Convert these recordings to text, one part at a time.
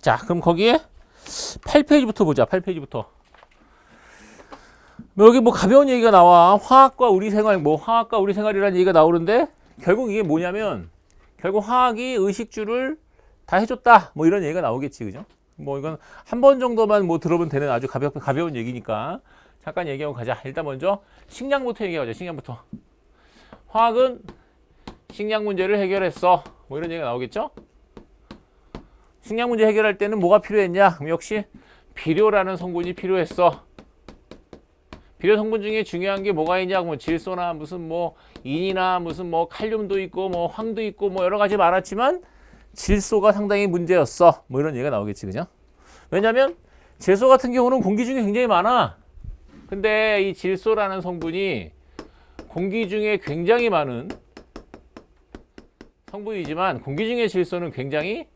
자, 그럼 거기에 8페이지부터 보자. 8페이지부터. 여기 뭐 가벼운 얘기가 나와. 화학과 우리 생활, 뭐 화학과 우리 생활이라는 얘기가 나오는데 결국 이게 뭐냐면 결국 화학이 의식주를 다 해줬다. 뭐 이런 얘기가 나오겠지, 그죠? 뭐 이건 한 번 정도만 뭐 들어보면 되는 아주 가벼운 얘기니까 잠깐 얘기하고 가자. 일단 먼저 식량부터 얘기하자. 식량부터. 화학은 식량 문제를 해결했어. 뭐 이런 얘기가 나오겠죠? 식량 문제 해결할 때는 뭐가 필요했냐? 그럼 역시 비료라는 성분이 필요했어. 비료 성분 중에 중요한 게 뭐가 있냐? 뭐 질소나 무슨 뭐 인이나 무슨 뭐 칼륨도 있고 뭐 황도 있고 뭐 여러 가지 많았지만 질소가 상당히 문제였어. 뭐 이런 얘기가 나오겠지, 그죠? 왜냐면 질소 같은 경우는 공기 중에 굉장히 많아. 근데 이 질소라는 성분이 공기 중에 굉장히 많은 성분이지만 공기 중에 질소는 굉장히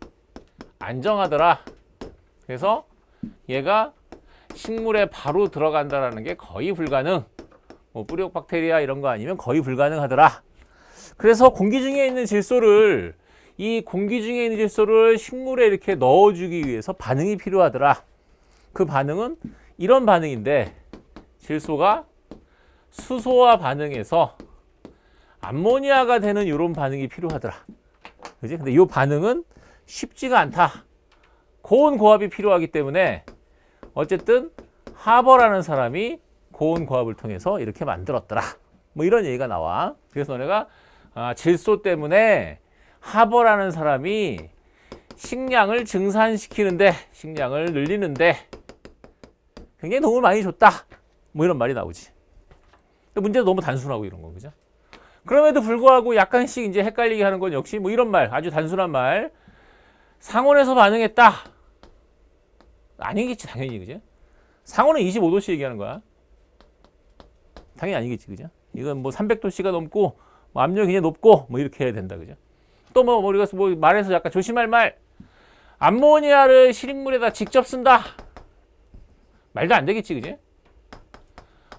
안정하더라. 그래서 얘가 식물에 바로 들어간다라는 게 거의 불가능. 뭐 뿌리옥박테리아 이런 거 아니면 거의 불가능하더라. 그래서 공기 중에 있는 질소를 식물에 이렇게 넣어주기 위해서 반응이 필요하더라. 그 반응은 이런 반응인데 질소가 수소와 반응해서 암모니아가 되는 이런 반응이 필요하더라. 그지? 근데 이 반응은 쉽지가 않다. 고온 고압이 필요하기 때문에 어쨌든 하버라는 사람이 고온 고압을 통해서 이렇게 만들었더라. 뭐 이런 얘기가 나와. 그래서 너네가 질소 때문에 하버라는 사람이 식량을 증산시키는데, 식량을 늘리는데 굉장히 도움을 많이 줬다. 뭐 이런 말이 나오지. 근데 문제는 너무 단순하고 이런 거, 그죠? 그럼에도 불구하고 약간씩 이제 헷갈리게 하는 건 역시 뭐 이런 말, 아주 단순한 말. 상온에서 반응했다. 아니겠지, 당연히, 그죠? 상온은 25도씨 얘기하는 거야. 당연히 아니겠지, 그죠? 이건 뭐 300도씨가 넘고, 뭐 압력이 굉장히 높고, 뭐 이렇게 해야 된다, 그죠? 또 뭐 우리가 뭐 말해서 약간 조심할 말. 암모니아를 식물에다 직접 쓴다. 말도 안 되겠지, 그지?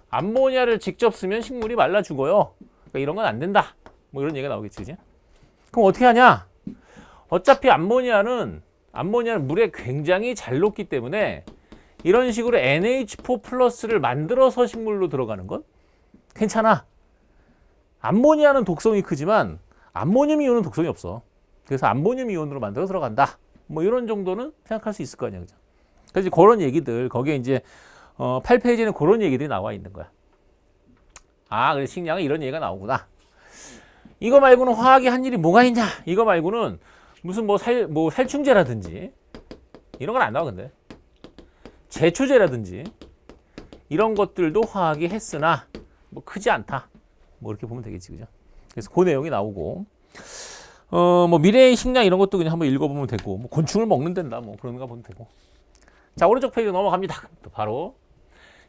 암모니아를 직접 쓰면 식물이 말라 죽어요. 그러니까 이런 건 안 된다. 뭐 이런 얘기가 나오겠지, 그지? 그럼 어떻게 하냐? 어차피 암모니아는 물에 굉장히 잘 녹기 때문에 이런 식으로 NH4 플러스를 만들어서 식물로 들어가는 건 괜찮아. 암모니아는 독성이 크지만 암모늄 이온은 독성이 없어. 그래서 암모늄 이온으로 만들어 들어간다. 뭐 이런 정도는 생각할 수 있을 거 아니야, 그죠? 그래서 그런 얘기들 거기에 이제 8페이지에는 그런 얘기들이 나와 있는 거야. 아, 그래 식량은 이런 얘기가 나오구나. 이거 말고는 화학이 한 일이 뭐가 있냐? 이거 말고는 무슨 뭐 살충제라든지 이런 건 안 나와. 근데 제초제라든지 이런 것들도 화학이 했으나 뭐 크지 않다. 뭐 이렇게 보면 되겠지, 그죠? 그래서 그 내용이 나오고 뭐 미래의 식량 이런 것도 그냥 한번 읽어보면 되고 뭐 곤충을 먹는단다 뭐 그런 거 보면 되고. 자, 오른쪽 페이지 넘어갑니다. 또 바로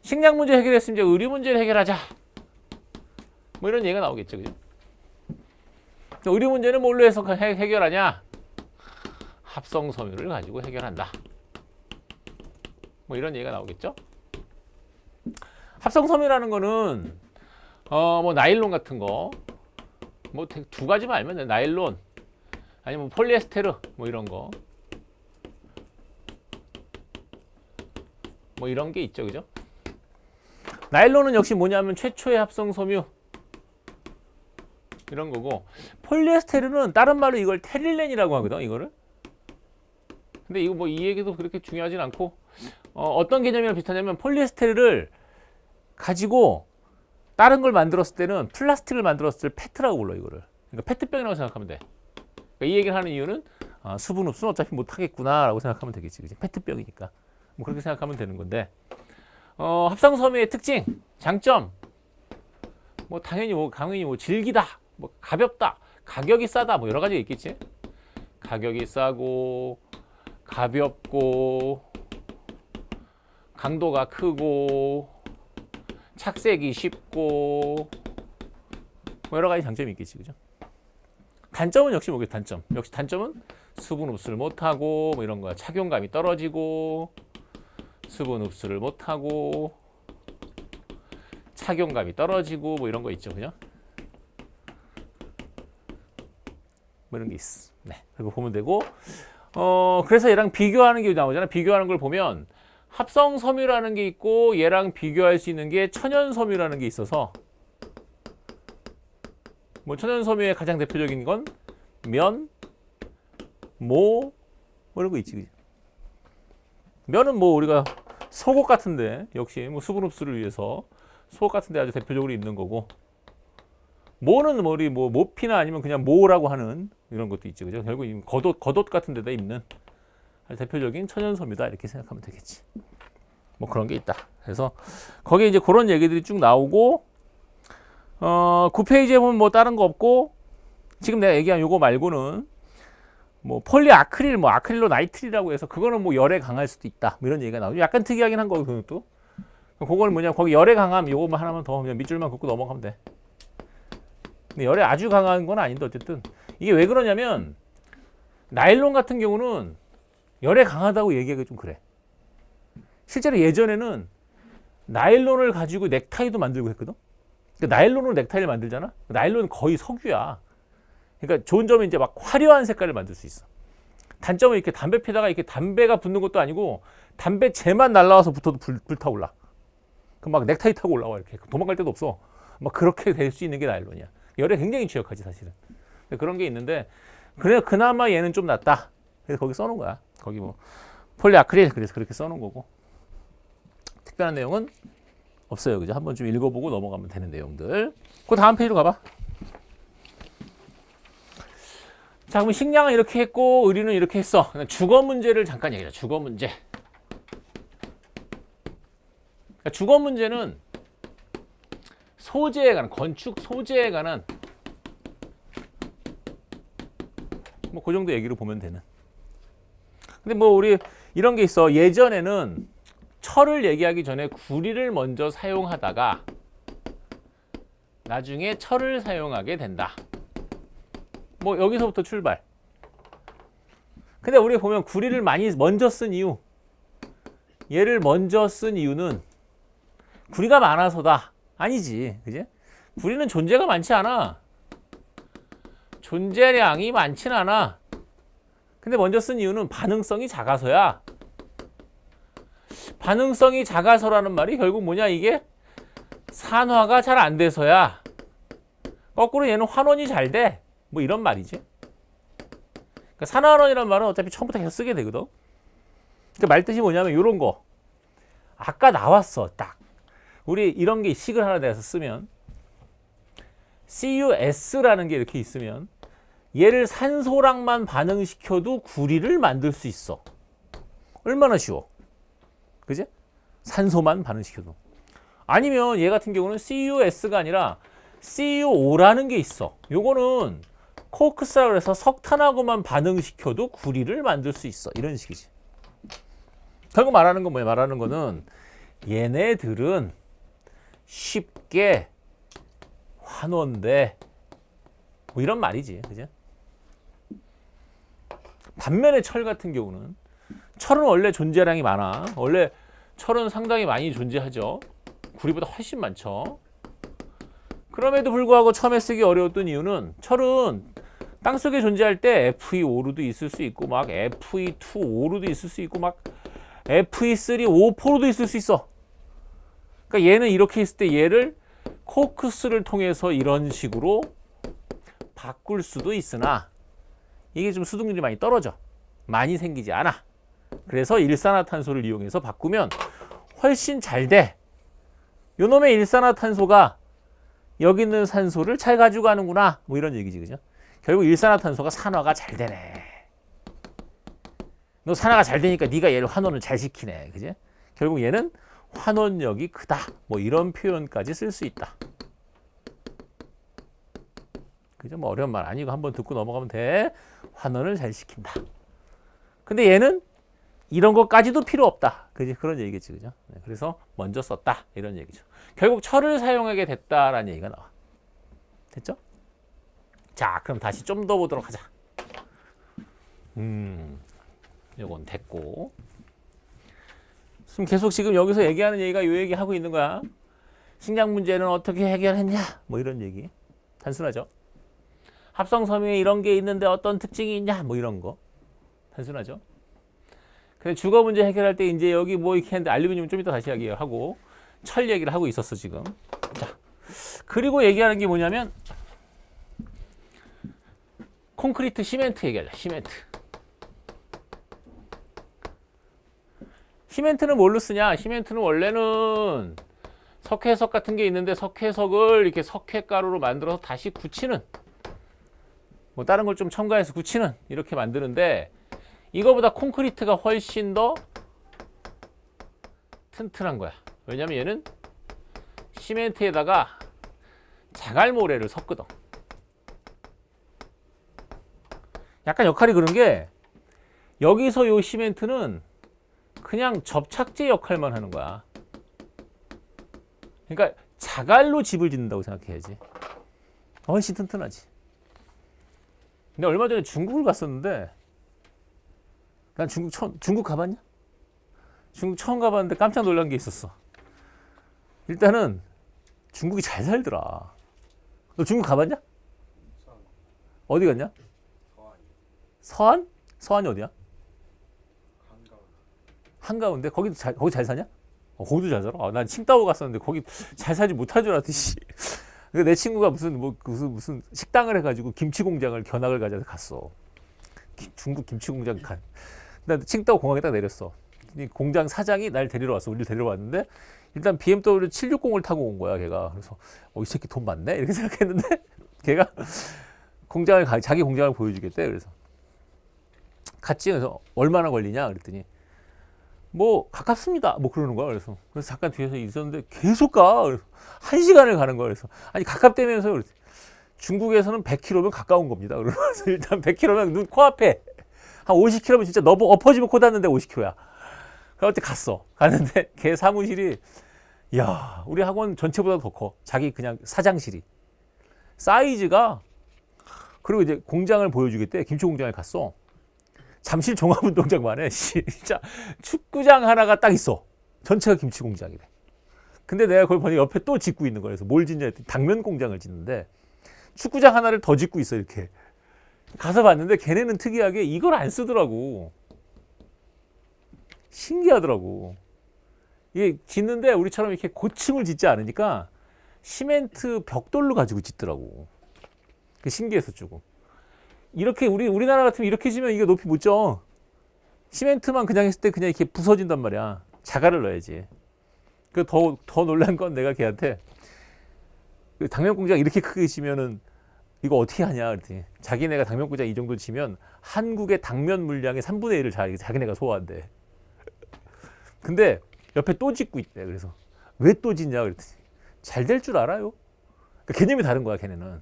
식량 문제 해결했으면 이제 의료 문제를 해결하자. 뭐 이런 얘기가 나오겠죠, 그죠? 의료 문제는 뭘로 해서 해결하냐? 합성 섬유를 가지고 해결한다. 뭐 이런 얘기가 나오겠죠? 합성 섬유라는 거는 뭐 나일론 같은 거 뭐 두 가지만 알면 돼. 나일론 아니면 폴리에스테르 뭐 이런 거 뭐 이런 게 있죠, 그죠? 나일론은 역시 뭐냐면 최초의 합성 섬유 이런 거고, 폴리에스테르는 다른 말로 이걸 테릴렌이라고 하거든, 이거를. 근데 이거 뭐 이 얘기도 그렇게 중요하진 않고 어떤 개념이랑 비슷하냐면 폴리에스테르를 가지고 다른 걸 만들었을 때는 플라스틱을 만들었을 때 페트라고 불러 이거를. 그러니까 페트병이라고 생각하면 돼. 그러니까 이 얘기를 하는 이유는 수분 흡수는 어차피 못 하겠구나라고 생각하면 되겠지, 그지? 페트병이니까. 뭐 그렇게 생각하면 되는 건데 합성 섬유의 특징, 장점 뭐 당연히 뭐 질기다, 뭐 가볍다, 가격이 싸다, 뭐 여러 가지가 있겠지. 가격이 싸고 가볍고 강도가 크고 착색이 쉽고 뭐 여러 가지 장점이 있겠지, 그죠? 단점은 역시 뭐겠 단점. 역시 단점은 수분 흡수를 못하고 뭐 이런 거야. 착용감이 떨어지고 수분 흡수를 못하고 착용감이 떨어지고 뭐 이런 거 있죠, 그죠? 뭐 이런 게 있어. 네, 그리고 보면 되고 그래서 얘랑 비교하는 게 나오잖아. 비교하는 걸 보면 합성섬유라는 게 있고 얘랑 비교할 수 있는 게 천연섬유라는 게 있어서 뭐 천연섬유의 가장 대표적인 건 면, 뭐 이런 거 있지. 그치? 면은 뭐 우리가 속옷 같은데 역시 뭐 수분 흡수를 위해서 속옷 같은데 아주 대표적으로 입는 거고, 모는 머리 뭐 모피나 아니면 그냥 모라고 하는 이런 것도 있죠. 그죠? 결국 겉옷 같은 데다 입는 대표적인 천연섬유다 이렇게 생각하면 되겠지. 뭐 그런 게 있다. 그래서 거기에 이제 그런 얘기들이 쭉 나오고 9페이지에 보면 뭐 다른 거 없고, 지금 내가 얘기한 요거 말고는 뭐 폴리아크릴, 뭐 아크릴로 나이트릴이라고 해서 그거는 뭐 열에 강할 수도 있다. 뭐 이런 얘기가 나오죠. 약간 특이하긴 한 거고 그것도. 그거는 뭐냐, 거기 열에 강함 요거만 하나만 더 그냥 밑줄만 긋고 넘어가면 돼. 근데 열에 아주 강한 건 아닌데 어쨌든 이게 왜 그러냐면 나일론 같은 경우는 열에 강하다고 얘기하기 좀 그래. 실제로 예전에는 나일론을 가지고 넥타이도 만들고 했거든. 그러니까 나일론으로 넥타이를 만들잖아. 나일론은 거의 석유야. 그러니까 좋은 점은 이제 막 화려한 색깔을 만들 수 있어. 단점은 이렇게 담배 피다가 이렇게 담배가 붙는 것도 아니고 담배 재만 날라와서 붙어도 불타올라. 그럼 막 넥타이 타고 올라와 이렇게 도망갈 데도 없어. 막 그렇게 될 수 있는 게 나일론이야. 열에 굉장히 취약하지 사실은. 그런 게 있는데 그래 그나마 얘는 좀 낫다. 그래서 거기 써놓은 거야. 거기 뭐 폴리아크릴 그래서 그렇게 써놓은 거고. 특별한 내용은 없어요. 그죠? 한번 좀 읽어보고 넘어가면 되는 내용들. 그 다음 페이지로 가봐. 자, 그럼 식량은 이렇게 했고 의리는 이렇게 했어. 주거 문제를 잠깐 얘기하자. 주거 문제. 그러니까 주거 문제는 소재에 관한, 건축 소재에 관한 뭐 그 정도 얘기로 보면 되는. 근데 뭐 우리 이런 게 있어. 예전에는 철을 얘기하기 전에 구리를 먼저 사용하다가 나중에 철을 사용하게 된다. 뭐 여기서부터 출발. 근데 우리 보면 구리를 많이 먼저 쓴 이유, 얘를 먼저 쓴 이유는 구리가 많아서다. 아니지, 그지? 구리는 존재가 많지 않아. 존재량이 많진 않아. 근데 먼저 쓴 이유는 반응성이 작아서야. 반응성이 작아서라는 말이 결국 뭐냐, 이게 산화가 잘 안 돼서야. 거꾸로 얘는 환원이 잘 돼. 뭐 이런 말이지. 그러니까 산화환원이라는 말은 어차피 처음부터 계속 쓰게 되거든. 그 말 뜻이 뭐냐면 이런 거. 아까 나왔어, 딱. 우리 이런 게 식을 하나 내서 쓰면 CuS라는 게 이렇게 있으면 얘를 산소랑만 반응시켜도 구리를 만들 수 있어. 얼마나 쉬워. 그지? 산소만 반응시켜도. 아니면 얘 같은 경우는 CuS가 아니라 CuO라는 게 있어. 요거는 코크스라고 해서 석탄하고만 반응시켜도 구리를 만들 수 있어. 이런 식이지. 결국 말하는 건 뭐야? 말하는 거는 얘네들은 쉽게 환원돼. 뭐 이런 말이지. 그죠? 반면에 철 같은 경우는 철은 원래 존재량이 많아. 원래 철은 상당히 많이 존재하죠. 구리보다 훨씬 많죠. 그럼에도 불구하고 처음에 쓰기 어려웠던 이유는 철은 땅속에 존재할 때 Fe5로도 있을 수 있고 막 Fe2O로도 있을 수 있고 막 Fe3O4로도 있을 수 있어. 그러니까 얘는 이렇게 있을 때 얘를 코크스를 통해서 이런 식으로 바꿀 수도 있으나 이게 좀 수득률이 많이 떨어져. 많이 생기지 않아. 그래서 일산화탄소를 이용해서 바꾸면 훨씬 잘 돼. 요놈의 일산화탄소가 여기 있는 산소를 잘 가지고 가는구나. 뭐 이런 얘기지. 그죠? 결국 일산화탄소가 산화가 잘 되네. 너 산화가 잘 되니까 네가 얘를 환원을 잘 시키네. 그지? 결국 얘는 환원력이 크다. 뭐 이런 표현까지 쓸 수 있다. 그죠? 뭐 어려운 말 아니고 한번 듣고 넘어가면 돼. 환원을 잘 시킨다. 근데 얘는 이런 것까지도 필요 없다. 그지? 그런 얘기겠지. 그죠? 네, 그래서 먼저 썼다. 이런 얘기죠. 결국 철을 사용하게 됐다라는 얘기가 나와. 됐죠? 자, 그럼 다시 좀 더 보도록 하자. 요건 됐고. 지금 계속 지금 여기서 얘기하는 얘기가 요 얘기 하고 있는 거야. 식량 문제는 어떻게 해결했냐? 뭐 이런 얘기. 단순하죠. 합성섬유에 이런 게 있는데 어떤 특징이 있냐? 뭐 이런 거. 단순하죠. 근데 주거 문제 해결할 때 이제 여기 뭐 이렇게 했는데 알루미늄 좀 이따 다시 이야기하고 철 얘기를 하고 있었어 지금. 자, 그리고 얘기하는 게 뭐냐면 콘크리트 시멘트 얘기하자. 시멘트. 시멘트는 뭘로 쓰냐? 시멘트는 원래는 석회석 같은 게 있는데 석회석을 이렇게 석회가루로 만들어서 다시 굳히는, 뭐 다른 걸 좀 첨가해서 굳히는, 이렇게 만드는데 이거보다 콘크리트가 훨씬 더 튼튼한 거야. 왜냐면 얘는 시멘트에다가 자갈모래를 섞거든. 약간 역할이 그런 게 여기서 요 시멘트는 그냥 접착제 역할만 하는 거야. 그러니까 자갈로 집을 짓는다고 생각해야지. 훨씬 튼튼하지. 근데 얼마 전에 중국을 갔었는데, 난 중국 가봤냐? 중국 처음 가봤는데 깜짝 놀란 게 있었어. 일단은 중국이 잘 살더라. 너 중국 가봤냐? 어디 갔냐? 서안? 서안이 어디야? 한가운데? 거기 잘 사냐? 거기도 잘 살아? 난 칭다오 갔었는데 거기 잘 살지 못할 줄 알았듯이. 내 친구가 무슨 식당을 해가지고 김치 공장을 견학을 가져서 갔어. 중국 김치 공장 간. 나 칭다오 공항에 딱 내렸어. 이 공장 사장이 날 데리러 왔어. 우리를 데리러 왔는데 일단 BMW 760을 타고 온 거야, 걔가. 그래서 이 새끼 돈 많네 이렇게 생각했는데 걔가 자기 공장을 보여주겠대. 그래서 갔지. 그래서 얼마나 걸리냐 그랬더니 뭐 가깝습니다. 뭐 그러는 거야. 그래서 잠깐 뒤에서 있었는데 계속 가. 그래서 1시간을 가는 거야. 그래서 아니 가깝다면서요. 그랬더니 중국에서는 100km면 가까운 겁니다. 그러면서 일단 100km면 눈 코앞에, 한 50km면 진짜 엎어지면 코 닿는데 50km야. 그래서 갔어. 갔는데 걔 사무실이, 야, 우리 학원 전체보다 더 커. 자기 그냥 사장실이. 사이즈가. 그리고 이제 공장을 보여주겠대. 김치 공장에 갔어. 잠실 종합운동장만 해. 진짜 축구장 하나가 딱 있어. 전체가 김치 공장이래. 근데 내가 거기 보니 옆에 또 짓고 있는 거야. 그래서 뭘 짓냐 했더니 당면 공장을 짓는데 축구장 하나를 더 짓고 있어. 이렇게 가서 봤는데 걔네는 특이하게 이걸 안 쓰더라고. 신기하더라고. 이게 짓는데 우리처럼 이렇게 고층을 짓지 않으니까 시멘트 벽돌로 가지고 짓더라고. 그 신기해서 조금. 이렇게 우리나라 같으면 이렇게 지면 이게 높이 못 져. 시멘트만 그냥 했을 때 그냥 이렇게 부서진단 말이야. 자갈을 넣어야지. 그 더 놀란 건 내가 걔한테 당면 공장 이렇게 크게 지면은 이거 어떻게 하냐 그랬더니 자기네가 당면 공장 이 정도 지면 한국의 당면 물량의 3분의 1을 자기네가 소화한대. 근데 옆에 또 짓고 있대. 그래서 왜 또 짓냐 그랬더니 잘 될 줄 알아요. 그러니까 개념이 다른 거야 걔네는.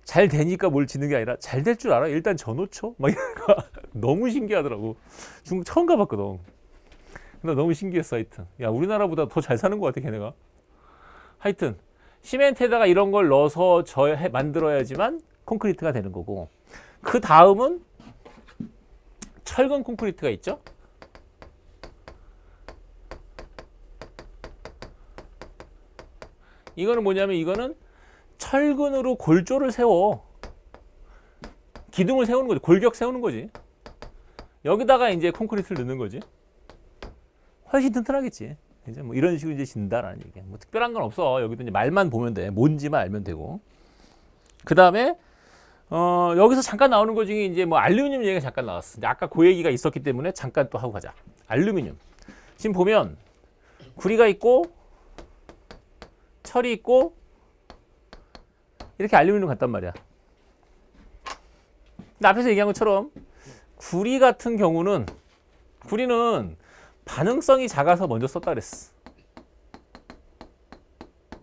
잘 되니까 뭘 짓는 게 아니라 잘 될 줄 알아. 일단 져놓죠. 막 이러니까 너무 신기하더라고. 중국 처음 가봤거든. 근데 너무 신기했어. 하여튼 야, 우리나라보다 더 잘 사는 것 같아 걔네가. 하여튼 시멘트에다가 이런 걸 넣어서 만들어야지만 콘크리트가 되는 거고, 그 다음은 철근 콘크리트가 있죠. 이거는 뭐냐면 이거는 철근으로 골조를 세워. 기둥을 세우는 거지. 골격 세우는 거지. 여기다가 이제 콘크리트를 넣는 거지. 훨씬 튼튼하겠지. 이제 뭐 이런 식으로 이제 진다라는 얘기야. 뭐 특별한 건 없어. 여기도 이제 말만 보면 돼. 뭔지만 알면 되고. 그 다음에 여기서 잠깐 나오는 거 중에 이제 뭐 알루미늄 얘기가 잠깐 나왔어. 아까 그 얘기가 있었기 때문에 잠깐 또 하고 가자. 알루미늄. 지금 보면 구리가 있고 철이 있고 이렇게 알루미늄 같단 말이야. 근데 앞에서 얘기한 것처럼 구리 같은 경우는, 구리는 반응성이 작아서 먼저 썼다 그랬어.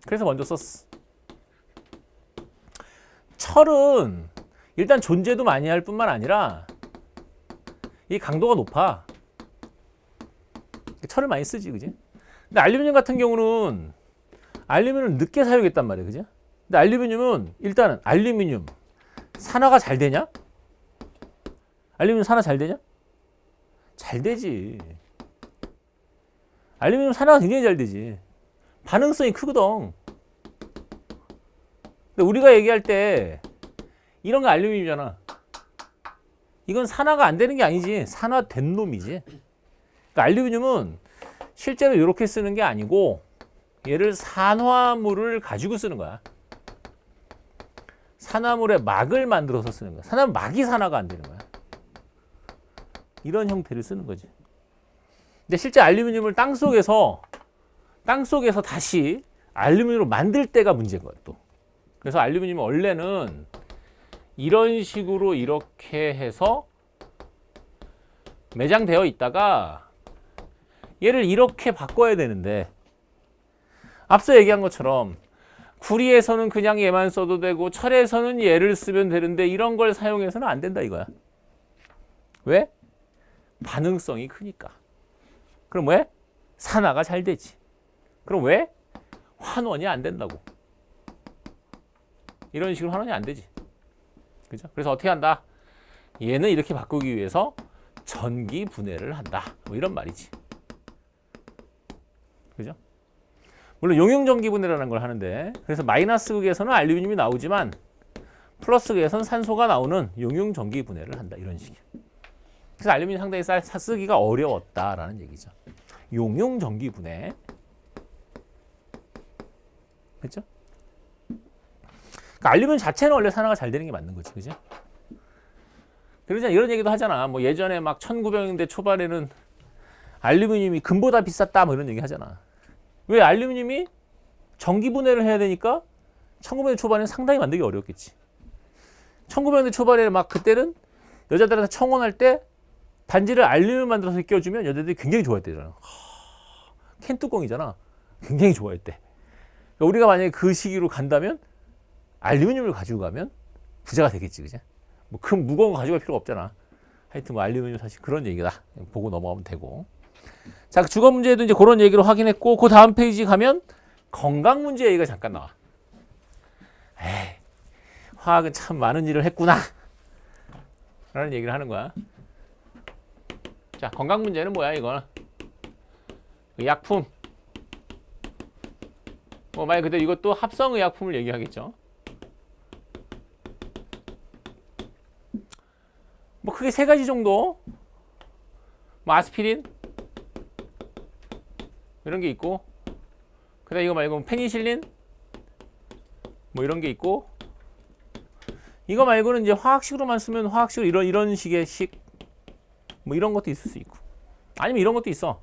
그래서 먼저 썼어. 철은 일단 존재도 많이 할 뿐만 아니라 이 강도가 높아. 철을 많이 쓰지, 그지? 근데 알루미늄 같은 경우는 알루미늄을 늦게 사용했단 말이야, 그지? 근데 알루미늄은 일단은 알루미늄 산화가 잘 되냐? 알루미늄 산화 잘 되냐? 잘 되지. 알루미늄 산화가 굉장히 잘 되지. 반응성이 크거든. 근데 우리가 얘기할 때 이런 거 알루미늄이잖아. 이건 산화가 안 되는 게 아니지. 산화된 놈이지. 그러니까 알루미늄은 실제로 이렇게 쓰는 게 아니고 얘를 산화물을 가지고 쓰는 거야. 산화물의 막을 만들어서 쓰는 거야. 산화물 막이 산화가 안 되는 거야. 이런 형태를 쓰는 거지. 근데 실제 알루미늄을 땅속에서 다시 알루미늄으로 만들 때가 문제인 거야, 또. 그래서 알루미늄은 원래는 이런 식으로 이렇게 해서 매장되어 있다가 얘를 이렇게 바꿔야 되는데 앞서 얘기한 것처럼 구리에서는 그냥 얘만 써도 되고 철에서는 얘를 쓰면 되는데 이런 걸 사용해서는 안 된다 이거야. 왜? 반응성이 크니까. 그럼 왜? 산화가 잘 되지. 그럼 왜? 환원이 안 된다고. 이런 식으로 환원이 안 되지. 그죠? 그래서 어떻게 한다? 얘는 이렇게 바꾸기 위해서 전기 분해를 한다. 뭐 이런 말이지. 그죠? 물론 용융 전기 분해라는 걸 하는데, 그래서 마이너스 극에서는 알루미늄이 나오지만 플러스 극에서는 산소가 나오는 용융 전기 분해를 한다. 이런 식이야. 그래서 알루미늄 상당히 쓰기가 어려웠다라는 얘기죠. 용융 전기 분해. 그렇죠? 그러니까 알루미늄 자체는 원래 산화가 잘 되는 게 맞는 거지, 그죠? 그러자 이런 얘기도 하잖아. 뭐 예전에 막 1900년대 초반에는 알루미늄이 금보다 비쌌다, 뭐 이런 얘기 하잖아. 왜? 알루미늄이 전기 분해를 해야 되니까 1900년대 초반에는 상당히 만들기 어려웠겠지. 1900년대 초반에 막 그때는 여자들한테 청혼할 때 반지를 알루미늄 만들어서 껴주면 여자들이 굉장히 좋아했대잖아. 캔 뚜껑이잖아. 굉장히 좋아했대. 그러니까 우리가 만약에 그 시기로 간다면 알루미늄을 가지고 가면 부자가 되겠지, 그지? 뭐 큰 무거운 거 가져갈 필요가 없잖아. 하여튼 뭐 알루미늄 사실 그런 얘기다. 보고 넘어가면 되고. 자, 주거 문제도 이제 그런 얘기로 확인했고, 그 다음 페이지 가면 건강 문제 얘기가 잠깐 나와. 에이, 화학은 참 많은 일을 했구나. 라는 얘기를 하는 거야. 자, 건강 문제는 뭐야, 이거는? 의약품. 뭐, 만약 그때 이것도 합성의약품을 얘기하겠죠. 뭐, 크게 세 가지 정도. 뭐, 아스피린. 이런 게 있고. 그 다음에 이거 말고 페니실린. 뭐, 이런 게 있고. 이거 말고는 이제 화학식으로만 쓰면 화학식으로 이런 식의 식. 뭐, 이런 것도 있을 수 있고. 아니면 이런 것도 있어.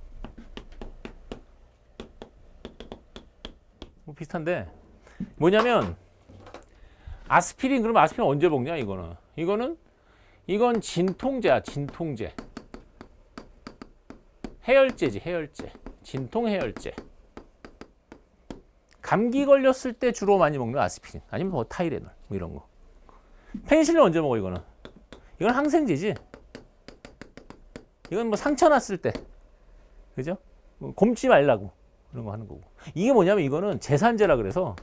뭐 비슷한데 뭐냐면 아스피린, 그러면 아스피린 언제 먹냐 이건 진통제야. 진통제. 해열제지. 해열제. 진통 해열제. 감기 걸렸을 때 주로 많이 먹는 아스피린, 아니면 뭐 타이레놀 뭐 이런 거. 페니실린 언제 먹어? 이건 항생제지. 이건 뭐 상처 났을 때, 그죠? 곰지 말라고 그런 거 하는 거고. 이게 뭐냐면 이거는 제산제라 그래서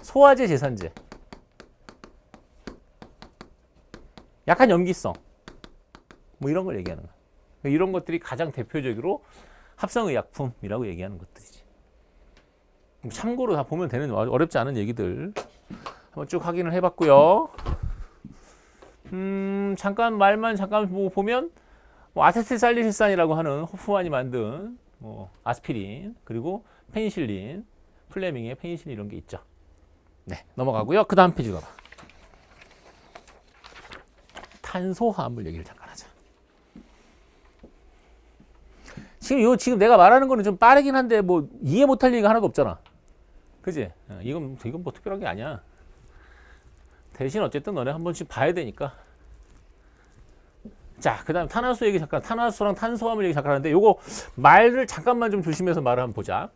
소화제 제산제. 약한 염기성. 뭐 이런 걸 얘기하는 거야. 이런 것들이 가장 대표적으로 합성의약품이라고 얘기하는 것들이지. 참고로 다 보면 되는 어렵지 않은 얘기들 한번 쭉 확인을 해봤고요. 말만 잠깐 보면 뭐 아세틸살리실산이라고 하는 호프만이 만든 뭐 아스피린, 그리고 페니실린, 플레밍의 페니실린 이런 게 있죠. 네, 넘어가고요. 그 다음 페이지 가봐. 탄소화합물 얘기를 잠깐 하자. 지금 내가 말하는 거는 좀 빠르긴 한데 뭐 이해 못할 얘기가 하나도 없잖아. 그지? 이건 뭐 특별한 게 아니야. 대신 어쨌든 너네 한 번씩 봐야 되니까. 자, 그 다음 탄화수 얘기 잠깐, 탄화수랑 탄소화물 얘기 잠깐 하는데 요거 말을 잠깐만 좀 조심해서 말을 한번 보자.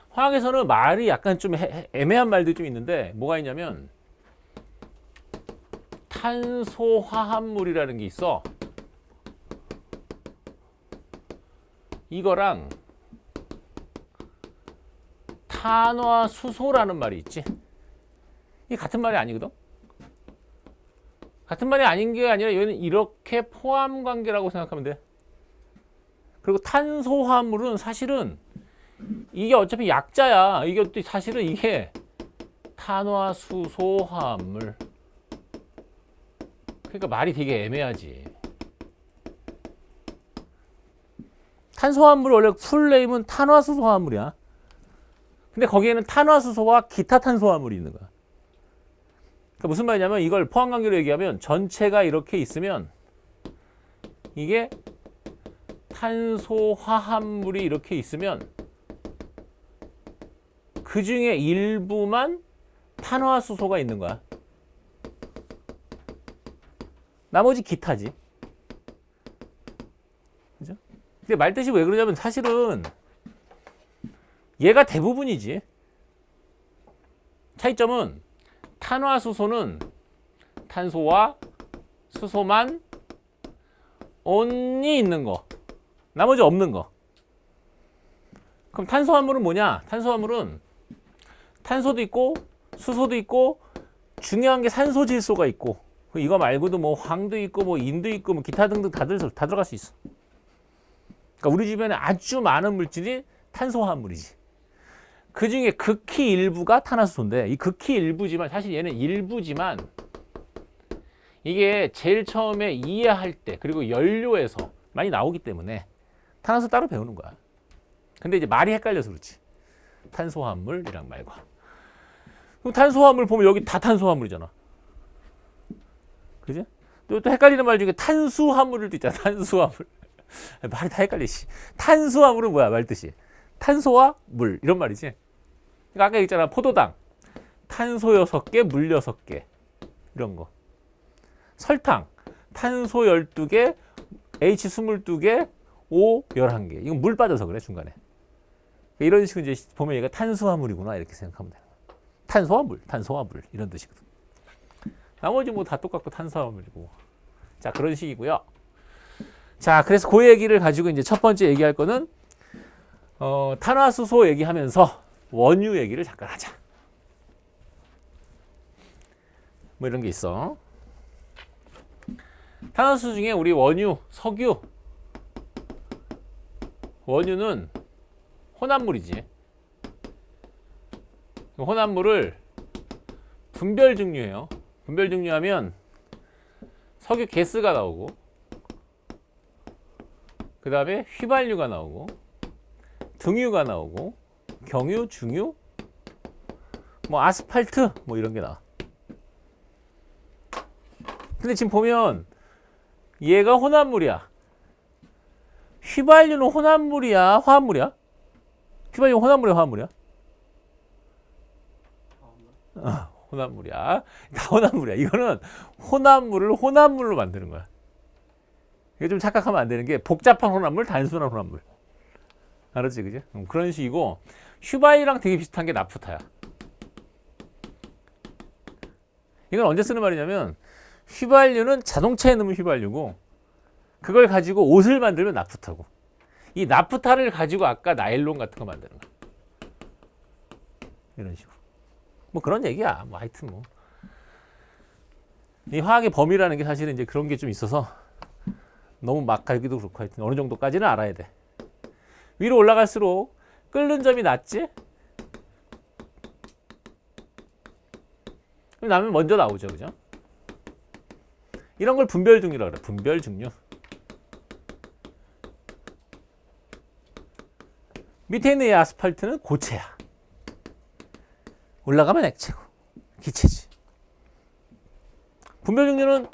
화학에서는 말이 약간 좀 애매한 말들이 좀 있는데 뭐가 있냐면 탄소화합물이라는 게 있어. 이거랑 탄화수소라는 말이 있지. 이게 같은 말이 아니거든. 같은 말이 아닌 게 아니라 얘는 이렇게 포함 관계라고 생각하면 돼. 그리고 탄소화합물은 사실은 이게 어차피 약자야. 이게 사실은 이게 탄화수소화합물. 그러니까 말이 되게 애매하지. 탄소화합물 원래 풀네임은 탄화수소화합물이야. 근데 거기에는 탄화수소와 기타 탄소화합물이 있는 거야. 그러니까 무슨 말이냐면 이걸 포항관계로 얘기하면 전체가 이렇게 있으면 이게 탄소화합물이 이렇게 있으면 그 중에 일부만 탄화수소가 있는 거야. 나머지 기타지. 그죠? 근데 말뜻이 왜 그러냐면 사실은 얘가 대부분이지. 차이점은 탄화수소는 탄소와 수소만 only 있는 거. 나머지 없는 거. 그럼 탄소화물은 뭐냐? 탄소화물은 탄소도 있고 수소도 있고 중요한 게 산소질소가 있고 이거 말고도 뭐 황도 있고 뭐 인도 있고 뭐 기타 등등 다 들어갈 수 있어. 그러니까 우리 주변에 아주 많은 물질이 탄소화합물이지. 그 중에 극히 일부가 탄화수소인데 이 극히 일부지만 사실 얘는 일부지만 이게 제일 처음에 이해할 때 그리고 연료에서 많이 나오기 때문에 탄화수소 따로 배우는 거야. 근데 이제 말이 헷갈려서 그렇지. 탄소화합물이랑 말과. 그럼 탄소화합물 보면 여기 다 탄소화물이잖아. 그지? 또 헷갈리는 말 중에 탄수화물도 있잖아. 탄수화물. 말이 다 헷갈려. 탄수화물은 뭐야? 말 뜻이. 탄소와 물 이런 말이지. 그러니까 아까 있잖아. 포도당. 탄소 6개, 물 6개. 이런 거. 설탕. 탄소 12개, H 22개, O 11개. 이건 물 빠져서 그래, 중간에. 이런 식으로 이제 보면 얘가 탄수화물이구나. 이렇게 생각하면 되는 거야. 탄소와 물, 탄소와 물. 이런 뜻이거든. 나머지 뭐 다 똑같고 탄수화물이고. 자, 그런 식이고요. 자, 그래서 그 얘기를 가지고 이제 첫 번째 얘기할 거는 탄화수소 얘기하면서 원유 얘기를 잠깐 하자. 뭐 이런 게 있어. 탄화수소 중에 우리 원유, 석유. 원유는 혼합물이지. 혼합물을 분별 증류해요. 분별 증류하면 석유 가스가 나오고 그 다음에 휘발유가 나오고 등유가 나오고 경유, 중유, 뭐 아스팔트 뭐 이런 게 나와. 근데 지금 보면 얘가 혼합물이야. 휘발유는 혼합물이야, 화합물이야? 휘발유는 혼합물이야, 화합물이야? 혼합물이야. 다 혼합물이야. 이거는 혼합물을 혼합물로 만드는 거야. 이게 좀 착각하면 안 되는 게 복잡한 혼합물, 단순한 혼합물. 알았지, 그지? 그런 식이고 휘발유랑 되게 비슷한 게 나프타야. 이건 언제 쓰는 말이냐면 휘발유는 자동차에 넣으면 휘발유고 그걸 가지고 옷을 만들면 나프타고 이 나프타를 가지고 아까 나일론 같은 거 만드는 거야. 이런 식으로. 뭐 그런 얘기야. 뭐 하여튼 뭐. 이 화학의 범위라는 게 사실은 이제 그런 게 좀 있어서 너무 막 갈기도 그렇고 하여튼 어느 정도까지는 알아야 돼. 위로 올라갈수록 끓는 점이 낮지? 그럼 라면 먼저 나오죠. 그죠? 이런 걸 분별 증류라고 그래. 분별 증류. 밑에 있는 이 아스팔트는 고체야. 올라가면 액체고 기체지. 분별 증류는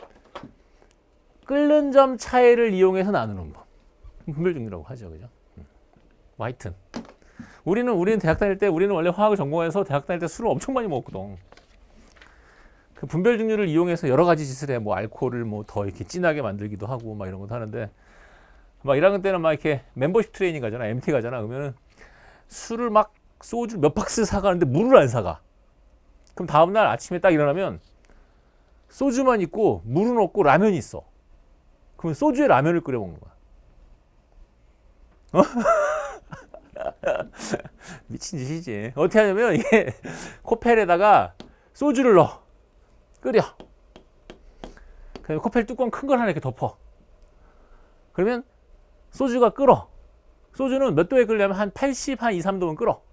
끓는 점 차이를 이용해서 나누는 법. 분별 증류라고 하죠. 그죠? 뭐 하여튼 우리는 대학 다닐 때 우리는 원래 화학을 전공해서 대학 다닐 때 술을 엄청 많이 먹었거든. 그 분별 증류를 이용해서 여러 가지 짓을 해. 뭐 알코올을 뭐 더 이렇게 진하게 만들기도 하고 막 이런 것도 하는데 막 1학년 때는 막 이렇게 멤버십 트레이닝 가잖아. MT 가잖아. 그러면은 술을 막 소주 몇 박스 사가는데 물을 안 사가. 그럼 다음날 아침에 딱 일어나면 소주만 있고 물은 없고 라면이 있어. 그러면 소주에 라면을 끓여 먹는 거야. 어? 미친 짓이지. 어떻게 하냐면 이게 코펠에다가 소주를 넣어. 끓여. 그다음에 코펠 뚜껑 큰 걸 하나 이렇게 덮어. 그러면 소주가 끓어. 소주는 몇 도에 끓냐면 한 80, 한 2, 3도면 끓어.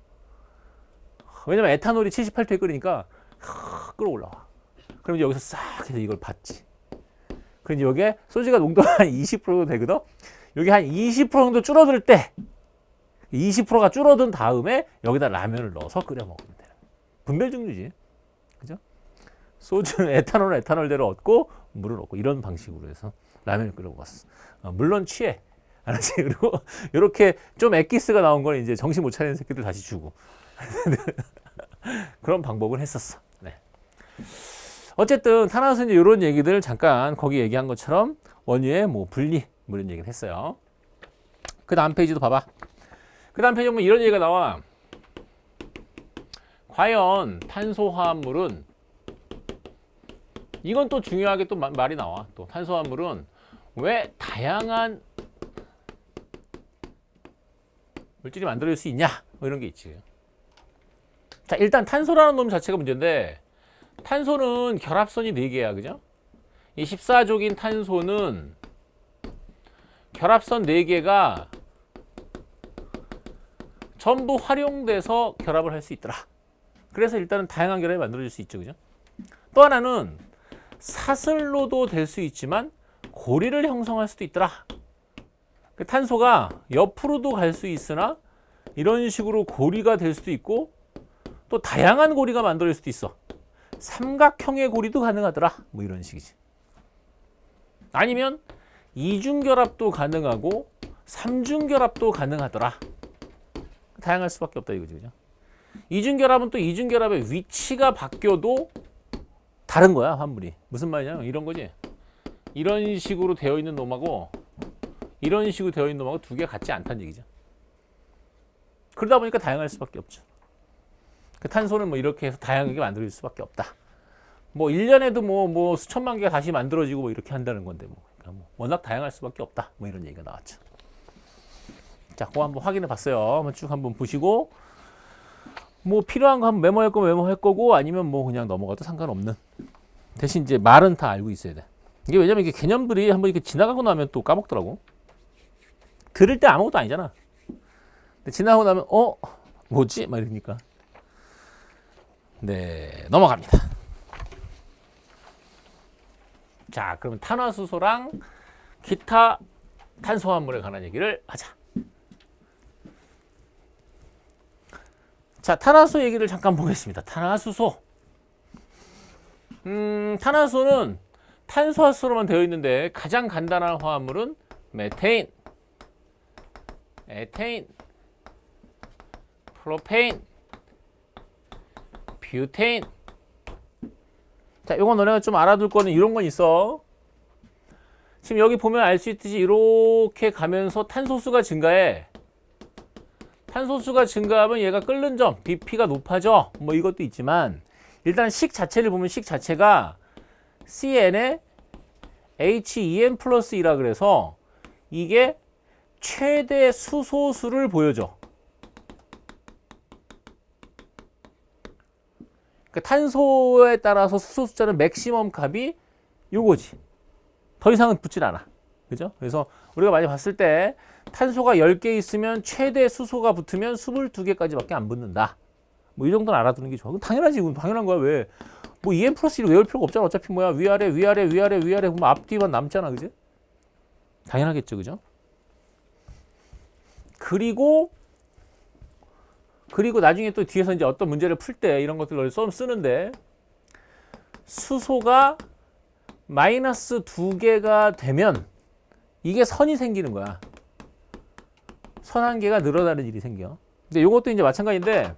왜냐면 에탄올이 78도에 끓으니까 끌어올라와. 그럼 이제 여기서 싹 해서 이걸 받지. 그럼 여기에 소주가 농도가 한 20% 정도 되거든. 여기 한 20% 정도 줄어들 때 20%가 줄어든 다음에 여기다 라면을 넣어서 끓여 먹으면 돼요. 분별 증류지. 그죠? 소주는 에탄올대로 얻고 물을 얻고 이런 방식으로 해서 라면을 끓여 먹었어. 물론 취해. 알았지? 그리고 이렇게 좀 엑기스가 나온 걸 이제 정신 못 차리는 새끼들 다시 주고 그런 방법을 했었어. 네. 어쨌든 탄화수는 이런 얘기들 잠깐 거기 얘기한 것처럼 원유의 뭐 분리 뭐 이런 얘기를 했어요. 그 다음 페이지도 봐봐. 그 다음 페이지 보면 이런 얘기가 나와. 과연 탄소화합물은 이건 또 중요하게 또 말이 나와. 또 탄소화합물은 왜 다양한 물질이 만들어질 수 있냐 뭐 이런 게 있지. 자, 일단 탄소라는 놈 자체가 문제인데 탄소는 결합선이 4개야. 그죠? 이 14족인 탄소는 결합선 4개가 전부 활용돼서 결합을 할 수 있더라. 그래서 일단은 다양한 결합이 만들어질 수 있죠. 그죠? 또 하나는 사슬로도 될 수 있지만 고리를 형성할 수도 있더라. 그 탄소가 옆으로도 갈 수 있으나 이런 식으로 고리가 될 수도 있고 또 다양한 고리가 만들어질 수도 있어. 삼각형의 고리도 가능하더라. 뭐 이런 식이지. 아니면 이중결합도 가능하고 삼중결합도 가능하더라. 다양할 수밖에 없다 이거지. 그죠? 이중결합은 또 이중결합의 위치가 바뀌어도 다른 거야, 화물이. 무슨 말이냐면 이런 거지. 이런 식으로 되어 있는 놈하고 이런 식으로 되어 있는 놈하고 두 개 같지 않다는 얘기죠. 그러다 보니까 다양할 수밖에 없죠. 그 탄소는 뭐 이렇게 해서 다양하게 만들어질 수밖에 없다. 뭐 1년에도 뭐 수천만 개가 다시 만들어지고 뭐 이렇게 한다는 건데 뭐, 그러니까 뭐 워낙 다양할 수밖에 없다. 뭐 이런 얘기가 나왔죠. 자, 그거 한번 확인해 봤어요. 한번 쭉 한번 보시고 뭐 필요한 거 한번 메모할 거 메모할 거고 아니면 뭐 그냥 넘어가도 상관없는. 대신 이제 말은 다 알고 있어야 돼. 이게 왜냐면 이게 개념들이 한번 이렇게 지나가고 나면 또 까먹더라고. 들을 때 아무것도 아니잖아. 근데 지나가고 나면 뭐지? 막 이러니까. 네, 넘어갑니다. 자, 그러면 탄화수소랑 기타 탄소화물에 관한 얘기를 하자. 자, 탄화수 얘기를 잠깐 보겠습니다. 탄화수소. 탄화수소는 탄소화수소로만 되어 있는데 가장 간단한 화합물은 메테인, 에테인, 프로페인, 뷰테인. 자, 이건 너네가 좀 알아둘 거는 이런 건 있어. 지금 여기 보면 알 수 있듯이 이렇게 가면서 탄소수가 증가해. 탄소수가 증가하면 얘가 끓는 점, BP가 높아져. 뭐 이것도 있지만 일단 식 자체를 보면 식 자체가 CN에 HEN 플러스 2라 그래서 이게 최대 수소수를 보여줘. 그러니까 탄소에 따라서 수소 숫자는 맥시멈 값이 요거지. 더 이상은 붙질 않아. 그죠? 그래서 우리가 많이 봤을 때 탄소가 10개 있으면 최대 수소가 붙으면 22개까지밖에 안 붙는다. 뭐 이 정도는 알아두는 게 좋아. 당연하지. 당연한 거야. 왜? 뭐 EN 플러스 1을 외울 필요가 없잖아. 어차피 뭐야. 위아래 보면 앞뒤만 남잖아. 그지? 당연하겠죠. 그죠? 그리고 나중에 또 뒤에서 이제 어떤 문제를 풀 때 이런 것들을 쓰는데 수소가 마이너스 2개가 되면 이게 선이 생기는 거야. 선 한 개가 늘어나는 일이 생겨. 근데 이것도 이제 마찬가지인데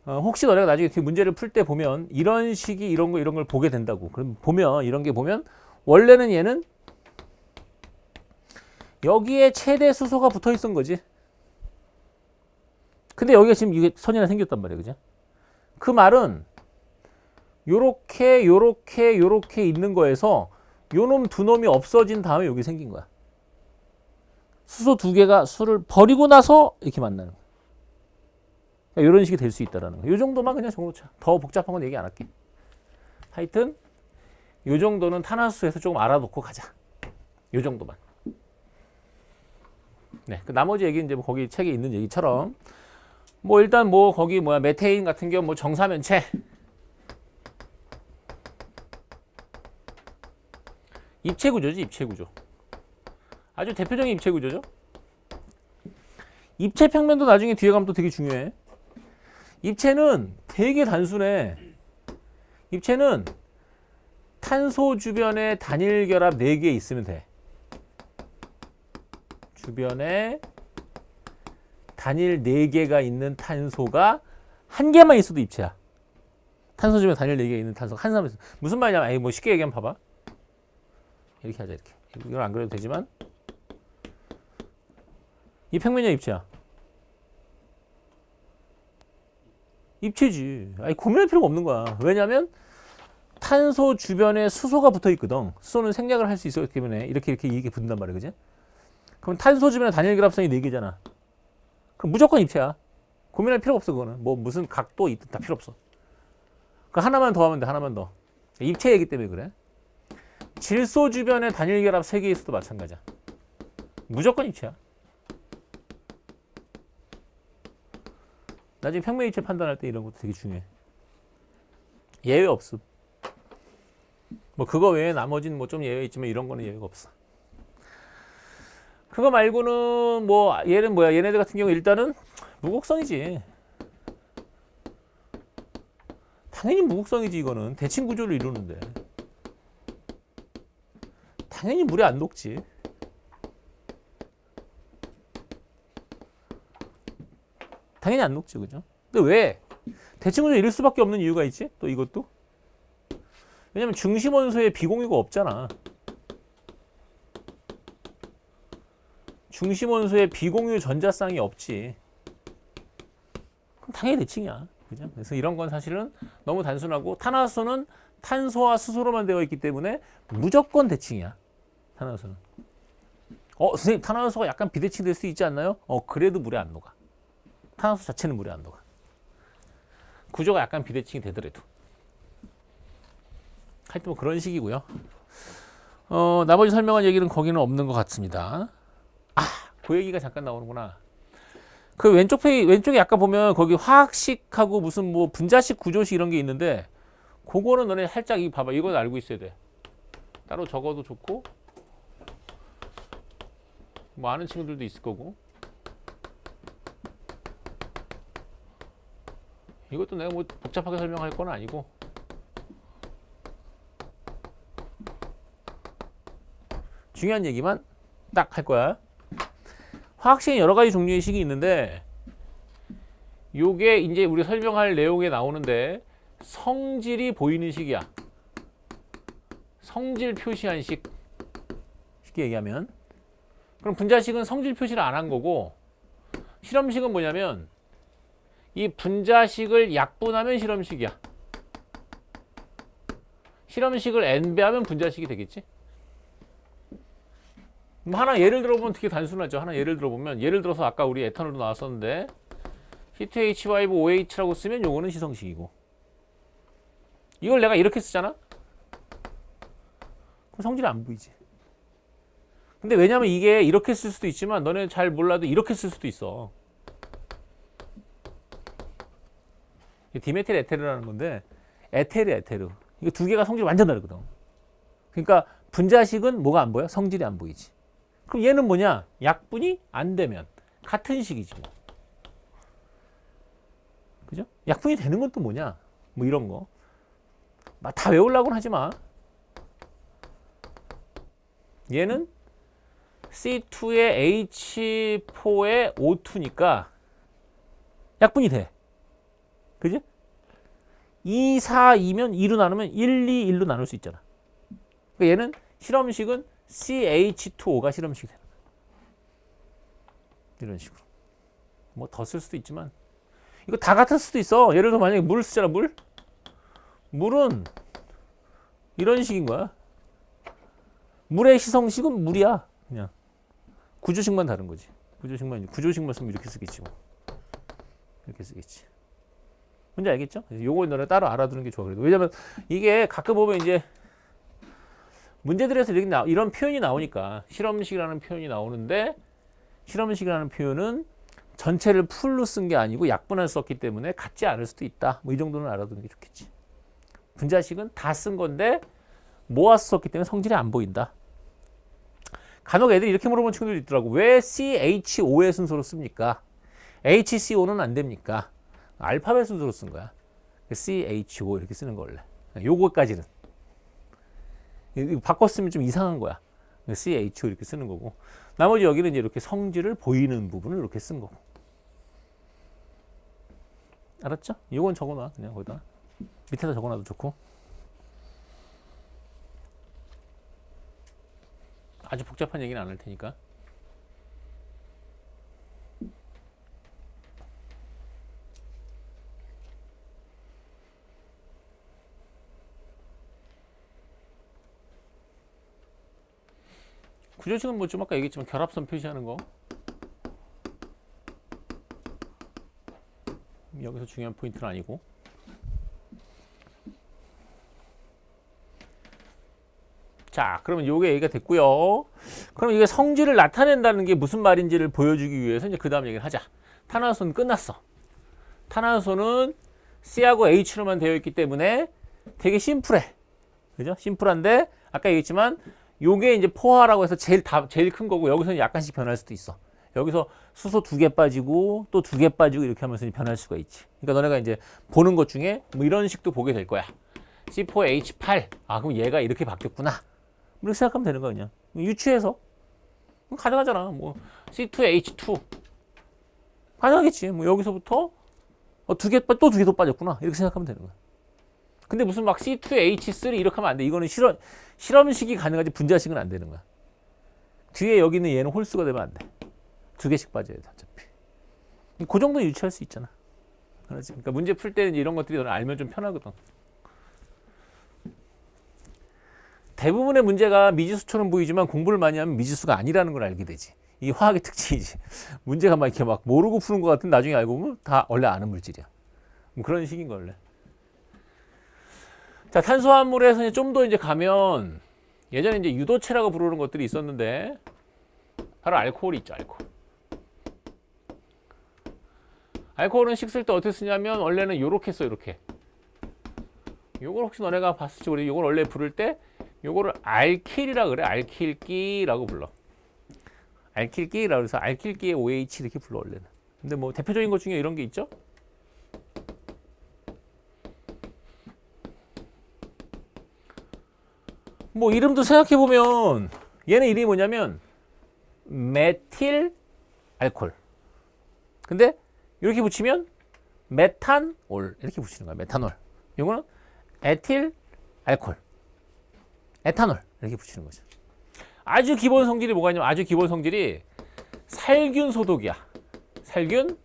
혹시 너네가 나중에 뒤에 문제를 풀 때 보면 이런 식이 이런 걸 보게 된다고. 그럼 보면 이런 게 보면 원래는 얘는 여기에 최대 수소가 붙어 있던 거지. 근데 여기가 지금 이게 선이 하나 생겼단 말이에요. 그죠? 그 말은 요렇게 있는 거에서 요 놈 두 놈이 없어진 다음에 여기 생긴 거야. 수소 2개가 수를 버리고 나서 이렇게 만나는 거야. 그러니까 이런 식이 될 수 있다라는 거야. 요 정도만 그냥 적어놓자. 더 복잡한 건 얘기 안 할게. 하여튼 요 정도는 탄화수소에서 조금 알아놓고 가자. 요 정도만. 네, 그 나머지 얘기는 이제 뭐 거기 책에 있는 얘기처럼 뭐 일단 뭐 거기 뭐야 메테인 같은 경우 뭐 정사면체 입체 구조지, 입체 구조. 아주 대표적인 입체 구조죠. 입체 평면도 나중에 뒤에 가면 또 되게 중요해. 입체는 되게 단순해. 입체는 탄소 주변에 단일 결합 4개 있으면 돼. 주변에 단일 4개가 있는 탄소가 한 개만 있어도 입체야. 탄소 주변에 단일 4개 있는 탄소가 한 사람 있어. 무슨 말이냐면, 아니 뭐 쉽게 얘기하면 봐봐. 이렇게 하자, 이렇게. 이건 안 그래도 되지만 이 평면이야, 입체야? 입체지. 아니 고민할 필요가 없는 거야. 왜냐면 탄소 주변에 수소가 붙어 있거든. 수소는 생략을 할 수 있기 때문에 이렇게 붙는단 말이야, 그지? 그럼 탄소 주변에 단일 결합선이 4개잖아. 그럼 무조건 입체야. 고민할 필요가 없어, 그거는. 뭐 무슨 각도 있든 다 필요 없어. 그 하나만 더 하면 돼, 하나만 더. 입체이기 때문에 그래. 질소 주변에 단일 결합 3개 있어도 마찬가지야. 무조건 입체야. 나중에 평면 입체 판단할 때 이런 것도 되게 중요해. 예외 없음. 뭐 그거 외에 나머지는 뭐 좀 예외 있지만 이런 거는 예외가 없어. 그거 말고는 뭐 얘는 뭐야? 얘네들 같은 경우 일단은 무곡성이지. 당연히 무곡성이지. 이거는 대칭 구조를 이루는데 당연히 물에 안 녹지. 당연히 안 녹지, 그죠? 근데 왜 대칭 구조 이룰 수밖에 없는 이유가 있지? 또 이것도 왜냐면 중심 원소에 비공유가 없잖아. 중심 원소에 비공유 전자쌍이 없지. 그럼 당연히 대칭이야. 그죠? 그래서 이런 건 사실은 너무 단순하고, 탄화수소는 탄소와 수소로만 되어 있기 때문에 무조건 대칭이야. 탄화수소는. 선생님, 탄화수소가 약간 비대칭 될 수 있지 않나요? 그래도 물에 안 녹아. 탄화수소 자체는 물에 안 녹아. 구조가 약간 비대칭이 되더라도. 하여튼 뭐 그런 식이고요. 나머지 설명한 얘기는 거기는 없는 것 같습니다. 그 얘기가 잠깐 나오는구나. 그 왼쪽에 약간 보면 거기 화학식하고 무슨 뭐 분자식, 구조식 이런 게 있는데, 그거는 너네 살짝 봐봐. 이건 알고 있어야 돼. 따로 적어도 좋고, 뭐 아는 친구들도 있을 거고. 이것도 내가 뭐 복잡하게 설명할 건 아니고, 중요한 얘기만 딱 할 거야. 화학식은 여러 가지 종류의 식이 있는데, 요게 이제 우리 설명할 내용에 나오는데, 성질이 보이는 식이야. 성질 표시한 식. 쉽게 얘기하면. 그럼 분자식은 성질 표시를 안 한 거고, 실험식은 뭐냐면, 이 분자식을 약분하면 실험식이야. 실험식을 n배하면 분자식이 되겠지? 하나 예를 들어보면 되게 단순하죠. 하나 예를 들어보면, 예를 들어서 아까 우리 에탄올도 나왔었는데 C2H5OH라고 쓰면 요거는 시성식이고, 이걸 내가 이렇게 쓰잖아? 그럼 성질이 안 보이지. 근데 왜냐면 이게 이렇게 쓸 수도 있지만 너네 잘 몰라도 이렇게 쓸 수도 있어. 디메틸 에테르라는 건데, 에테르. 이거 두 개가 성질이 완전 다르거든. 그러니까 분자식은 뭐가 안 보여? 성질이 안 보이지. 그럼 얘는 뭐냐? 약분이 안 되면 같은 식이지 뭐. 그죠? 약분이 되는 건 또 뭐냐? 뭐 이런 거. 다 외우려고는 하지 마. 얘는 C2에 H4에 O2니까 약분이 돼. 그지? 2, 4, 2면 2로 나누면 1, 2, 1로 나눌 수 있잖아. 그러니까 얘는 실험식은 CH2O가 실험식이 되는 거야. 이런 식으로. 뭐 더 쓸 수도 있지만, 이거 다 같을 수도 있어. 예를 들어 만약에 물을 쓰잖아, 물. 물은 이런 식인 거야. 물의 시성식은 물이야. 그냥 구조식만 다른 거지. 구조식만 쓰면 이렇게 쓰겠지 뭐. 이렇게 쓰겠지. 뭔지 알겠죠? 요거 너네 따로 알아두는 게 좋아. 그래도 왜냐면 이게 가끔 보면 이제 문제들에서 이런 표현이 나오니까, 실험식이라는 표현이 나오는데, 실험식이라는 표현은 전체를 풀로 쓴 게 아니고 약분을 썼기 때문에 같지 않을 수도 있다. 뭐 이 정도는 알아두는 게 좋겠지. 분자식은 다 쓴 건데 모아서 썼기 때문에 성질이 안 보인다. 간혹 애들이 이렇게 물어보는 친구들이 있더라고. 왜 CHO의 순서로 씁니까? HCO는 안 됩니까? 알파벳 순서로 쓴 거야. CHO 이렇게 쓰는 거 원래. 요거까지는. 이거 바꿨으면 좀 이상한 거야. CHO 이렇게 쓰는 거고. 나머지 여기는 이제 이렇게 성질을 보이는 부분을 이렇게 쓴 거고. 알았죠? 이건 적어놔. 그냥 거기다. 밑에다 적어놔도 좋고. 아주 복잡한 얘기는 안 할 테니까. 구조식은 뭐 좀 아까 얘기했지만 결합선 표시하는 거. 여기서 중요한 포인트는 아니고. 자, 그러면 요게 얘기가 됐고요. 그럼 이게 성질을 나타낸다는 게 무슨 말인지를 보여주기 위해서 이제 그 다음 얘기를 하자. 탄화수소는 끝났어. 탄화수소는 C하고 H로만 되어 있기 때문에 되게 심플해. 그죠? 심플한데 아까 얘기했지만 요게 이제 포화라고 해서 제일 큰 거고 여기서는 약간씩 변할 수도 있어. 여기서 수소 2개 빠지고 또 2개 빠지고 이렇게 하면서 변할 수가 있지. 그러니까 너네가 이제 보는 것 중에 뭐 이런 식도 보게 될 거야. C4H8. 아, 그럼 얘가 이렇게 바뀌었구나. 이렇게 생각하면 되는 거야, 그냥. 유추해서. 가능하잖아. 뭐 C2H2. 가능하겠지. 뭐 여기서부터 또 2개 더 빠졌구나. 이렇게 생각하면 되는 거야. 근데 무슨 막 C2H3 이렇게 하면 안 돼. 이거는 실험식이 가능하지 분자식은 안 되는 거야. 뒤에 여기 있는 얘는 홀수가 되면 안 돼. 2개씩 빠져야 돼, 어차피. 그 정도 유추할 수 있잖아. 그렇지? 그러니까 문제 풀 때는 이런 것들이 너는 알면 좀 편하거든. 대부분의 문제가 미지수처럼 보이지만 공부를 많이 하면 미지수가 아니라는 걸 알게 되지. 이게 화학의 특징이지. 문제가 막 이렇게 막 모르고 푸는 것 같은 나중에 알고 보면 다 원래 아는 물질이야. 뭐 그런 식인 거 원래. 자, 탄수화물에서 좀 더 이제 가면 예전에 이제 유도체라고 부르는 것들이 있었는데 바로 알코올이 있죠, 알코올. 알코올은 식 쓸 때 어떻게 쓰냐면 원래는 요렇게 써, 요렇게. 요걸 혹시 너네가 봤을지 모르겠는데 요걸 원래 부를 때 요거를 알킬이라 그래. 알킬기라고 불러. 알킬기라고 해서 알킬기의 OH 이렇게 불러 원래는. 근데 뭐 대표적인 것 중에 이런 게 있죠. 뭐 이름도 생각해 보면 얘는 이름이 뭐냐면 메틸 알콜. 근데 이렇게 붙이면 메탄올 이렇게 붙이는 거야. 메탄올. 이거는 에틸 알콜. 에탄올 이렇게 붙이는 거죠. 아주 기본 성질이 뭐가 있냐면 아주 기본 성질이 살균 소독이야. 살균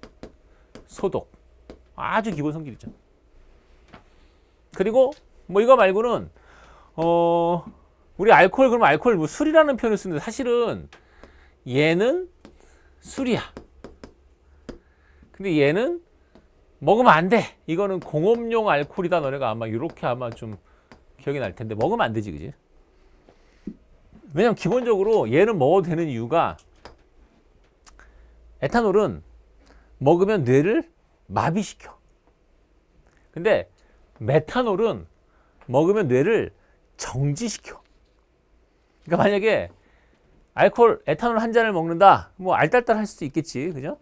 소독. 아주 기본 성질이죠. 그리고 뭐 이거 말고는 우리 알코올 그러면 알코올 뭐 술이라는 표현을 쓰는데 사실은 얘는 술이야. 근데 얘는 먹으면 안 돼. 이거는 공업용 알코올이다. 너네가 아마 이렇게 아마 좀 기억이 날 텐데 먹으면 안 되지, 그지? 왜냐면 기본적으로 얘는 먹어도 되는 이유가 에탄올은 먹으면 뇌를 마비시켜. 근데 메탄올은 먹으면 뇌를 정지시켜. 그러니까 만약에 에탄올 한 잔을 먹는다. 뭐 알딸딸 할 수도 있겠지. 그죠?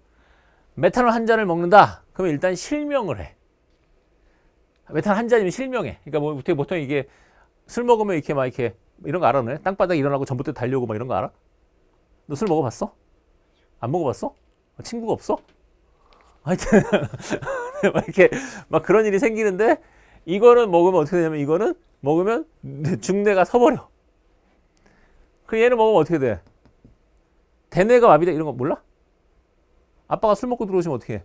메탄올 한 잔을 먹는다. 그러면 일단 실명을 해. 메탄올 한 잔이면 실명해. 그러니까 뭐 보통 이게 술 먹으면 이렇게 막 이렇게 이런 거 알아? 너 땅바닥에 일어나고 전봇대 달려오고 막 이런 거 알아? 너 술 먹어봤어? 안 먹어봤어? 친구가 없어? 하여튼 막 이렇게 막 그런 일이 생기는데 이거는 먹으면 어떻게 되냐면 이거는 먹으면 중뇌가 서버려. 그 얘는 먹으면 어떻게 돼? 대뇌가 마비돼. 이런 거 몰라? 아빠가 술 먹고 들어오시면 어떻게 해?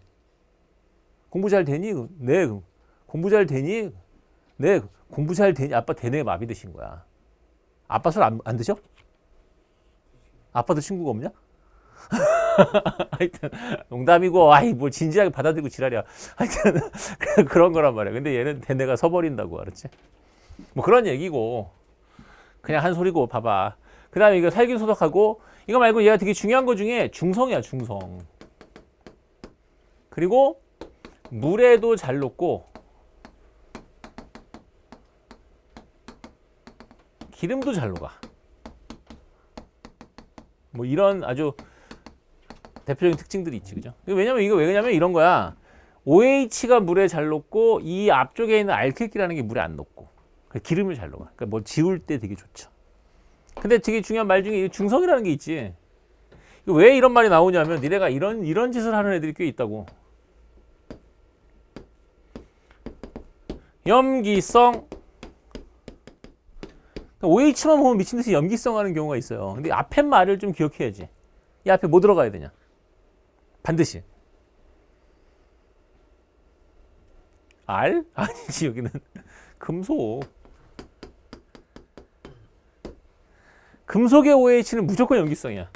공부 잘 되니? 네. 공부 잘 되니? 네. 공부 잘 되니? 아빠 대뇌 마비되신 거야. 아빠 술 안 드셔? 아빠도 친구가 없냐? 하여튼 농담이고 아이 뭘 진지하게 받아들이고 지랄이야. 하여튼 그런 거란 말이야. 근데 얘는 대뇌가 서버린다고, 알았지? 뭐 그런 얘기고 그냥 한 소리고 봐봐. 그 다음에 이거 살균 소독하고 이거 말고 얘가 되게 중요한 거 중에 중성이야, 중성. 그리고 물에도 잘 녹고 기름도 잘 녹아. 뭐 이런 아주 대표적인 특징들이 있지, 그죠? 왜냐면 이거 왜 그러냐면 이런 거야. OH가 물에 잘 녹고 이 앞쪽에 있는 알킬기라는 게 물에 안 녹고 기름을 잘 녹아. 그러니까 뭐 지울 때 되게 좋죠. 근데 되게 중요한 말 중에 중성이라는 게 있지. 왜 이런 말이 나오냐면 니네가 이런 짓을 하는 애들이 꽤 있다고. 염기성. OH만 보면 미친 듯이 염기성 하는 경우가 있어요. 근데 앞에 말을 좀 기억해야지. 이 앞에 뭐 들어가야 되냐? 반드시. 알? 아니지, 여기는 금속. 금속의 OH는 무조건 염기성이야.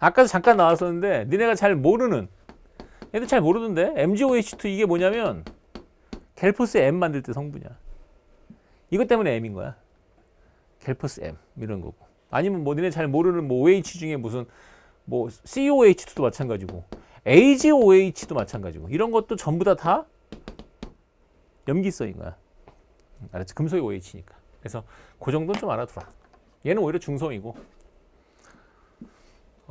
아까도 잠깐 나왔었는데 니네가 잘 모르는, 얘들 잘 모르던데 MgOH2 이게 뭐냐면 갤포스 M 만들 때 성분이야. 이것 때문에 M인 거야. 갤포스 M 이런 거고. 아니면 뭐 니네 잘 모르는 뭐 OH 중에 무슨 뭐 COH2도 마찬가지고 AgOH도 마찬가지고 이런 것도 전부 다 염기성인 거야. 알았지? 금속의 OH니까. 그래서 그 정도는 좀 알아두라. 얘는 오히려 중성이고.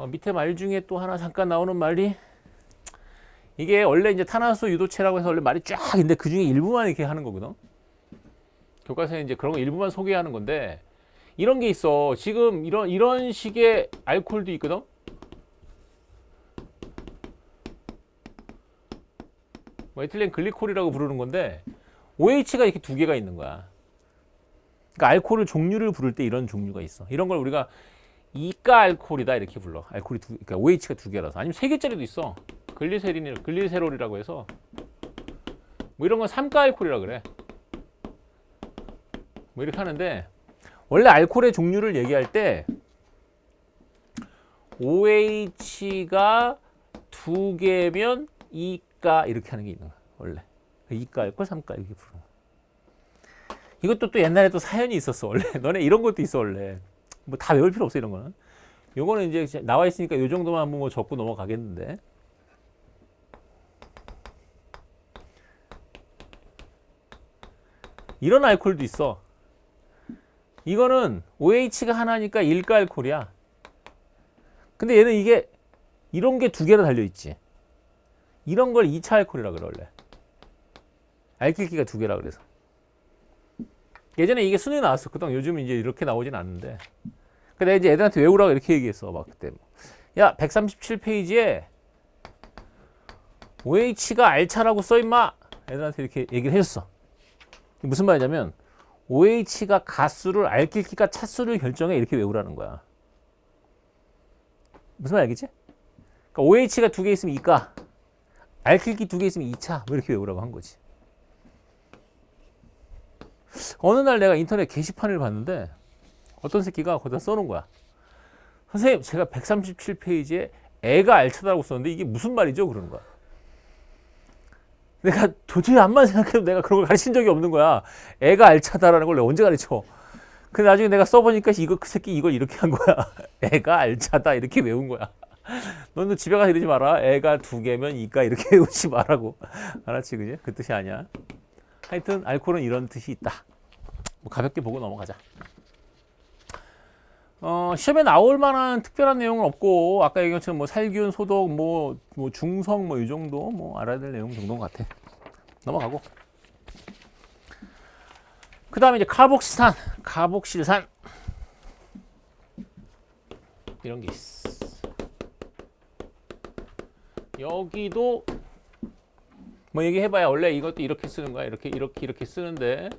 밑에 말 중에 또 하나 잠깐 나오는 말이 이게 원래 이제 탄화수 유도체라고 해서 원래 말이 쫙 있는데 그 중에 일부만 이렇게 하는 거거든. 교과서에 이제 그런 거 일부만 소개하는 건데 이런 게 있어. 지금 이런 식의 알코올도 있거든. 뭐 에틸렌 글리콜이라고 부르는 건데 OH가 이렇게 두 개가 있는 거야. 그러니까 알코올 종류를 부를 때 이런 종류가 있어. 이런 걸 우리가 이가 알코올이다 이렇게 불러. 알코올이 그러니까 OH가 두 개라서. 아니면 세 개짜리도 있어. 글리세롤이라고 해서 뭐 이런 건 3가 알코올이라 그래. 뭐 이렇게 하는데 원래 알코올의 종류를 얘기할 때 OH가 두 개면 2가 이렇게 하는 게 있는 거야. 원래 2가 알코올, 3가 이렇게 부르는 거야. 이것도 또 옛날에 또 사연이 있었어. 원래 너네 이런 것도 있어. 원래 뭐 다 외울 필요 없어. 이런 거는. 요거는 이제 나와 있으니까 요 정도만 한번 뭐 적고 넘어가겠는데. 이런 알코올도 있어. 이거는 OH가 하나니까 1가 알코올이야. 근데 얘는 이게 이런 게 두 개로 달려 있지. 이런 걸 2차 알코올이라 그래 원래. 알킬기가 두 개라 그래서. 예전에 이게 순위 나왔었거든. 요즘은 이제 이렇게 나오진 않는데. 근데 내가 이제 애들한테 외우라고 이렇게 얘기했어. 막 그때. 야, 137페이지에 OH가 알차라고 써있마. 애들한테 이렇게 얘기를 해줬어. 무슨 말이냐면 OH가 가수를 알킬기가 차수를 결정해 이렇게 외우라는 거야. 무슨 말이겠지? 그러니까 OH가 두 개 있으면 2가, 알킬기 두 개 있으면 2차 뭐 이렇게 외우라고 한 거지. 어느 날 내가 인터넷 게시판을 봤는데 어떤 새끼가 거기다 써놓은 거야. 선생님, 제가 137페이지에 애가 알차다고 썼는데 이게 무슨 말이죠? 그러는 거야. 내가 도저히 암만 생각해도 내가 그런 걸 가르친 적이 없는 거야. 애가 알차다라는 걸 내가 언제 가르쳐. 근데 나중에 내가 써보니까 그 새끼 이걸 이렇게 한 거야. 애가 알차다 이렇게 외운 거야. 너는 집에 가서 이러지 마라. 애가 두 개면 2가 이렇게 외우지 말라고. 알았지, 그지? 그 뜻이 아니야. 하여튼 알코올은 이런 뜻이 있다. 뭐 가볍게 보고 넘어가자. 시험에 나올 만한 특별한 내용은 없고 아까 얘기한 것처럼 뭐 살균, 소독, 뭐 중성 뭐 이 정도 뭐 알아야 될 내용 정도인 것 같아. 넘어가고. 그 다음에 이제 카복실산, 카복실산 이런 게 있어. 여기도 뭐 얘기해봐야 원래 이것도 이렇게 쓰는 거야. 이렇게 쓰는데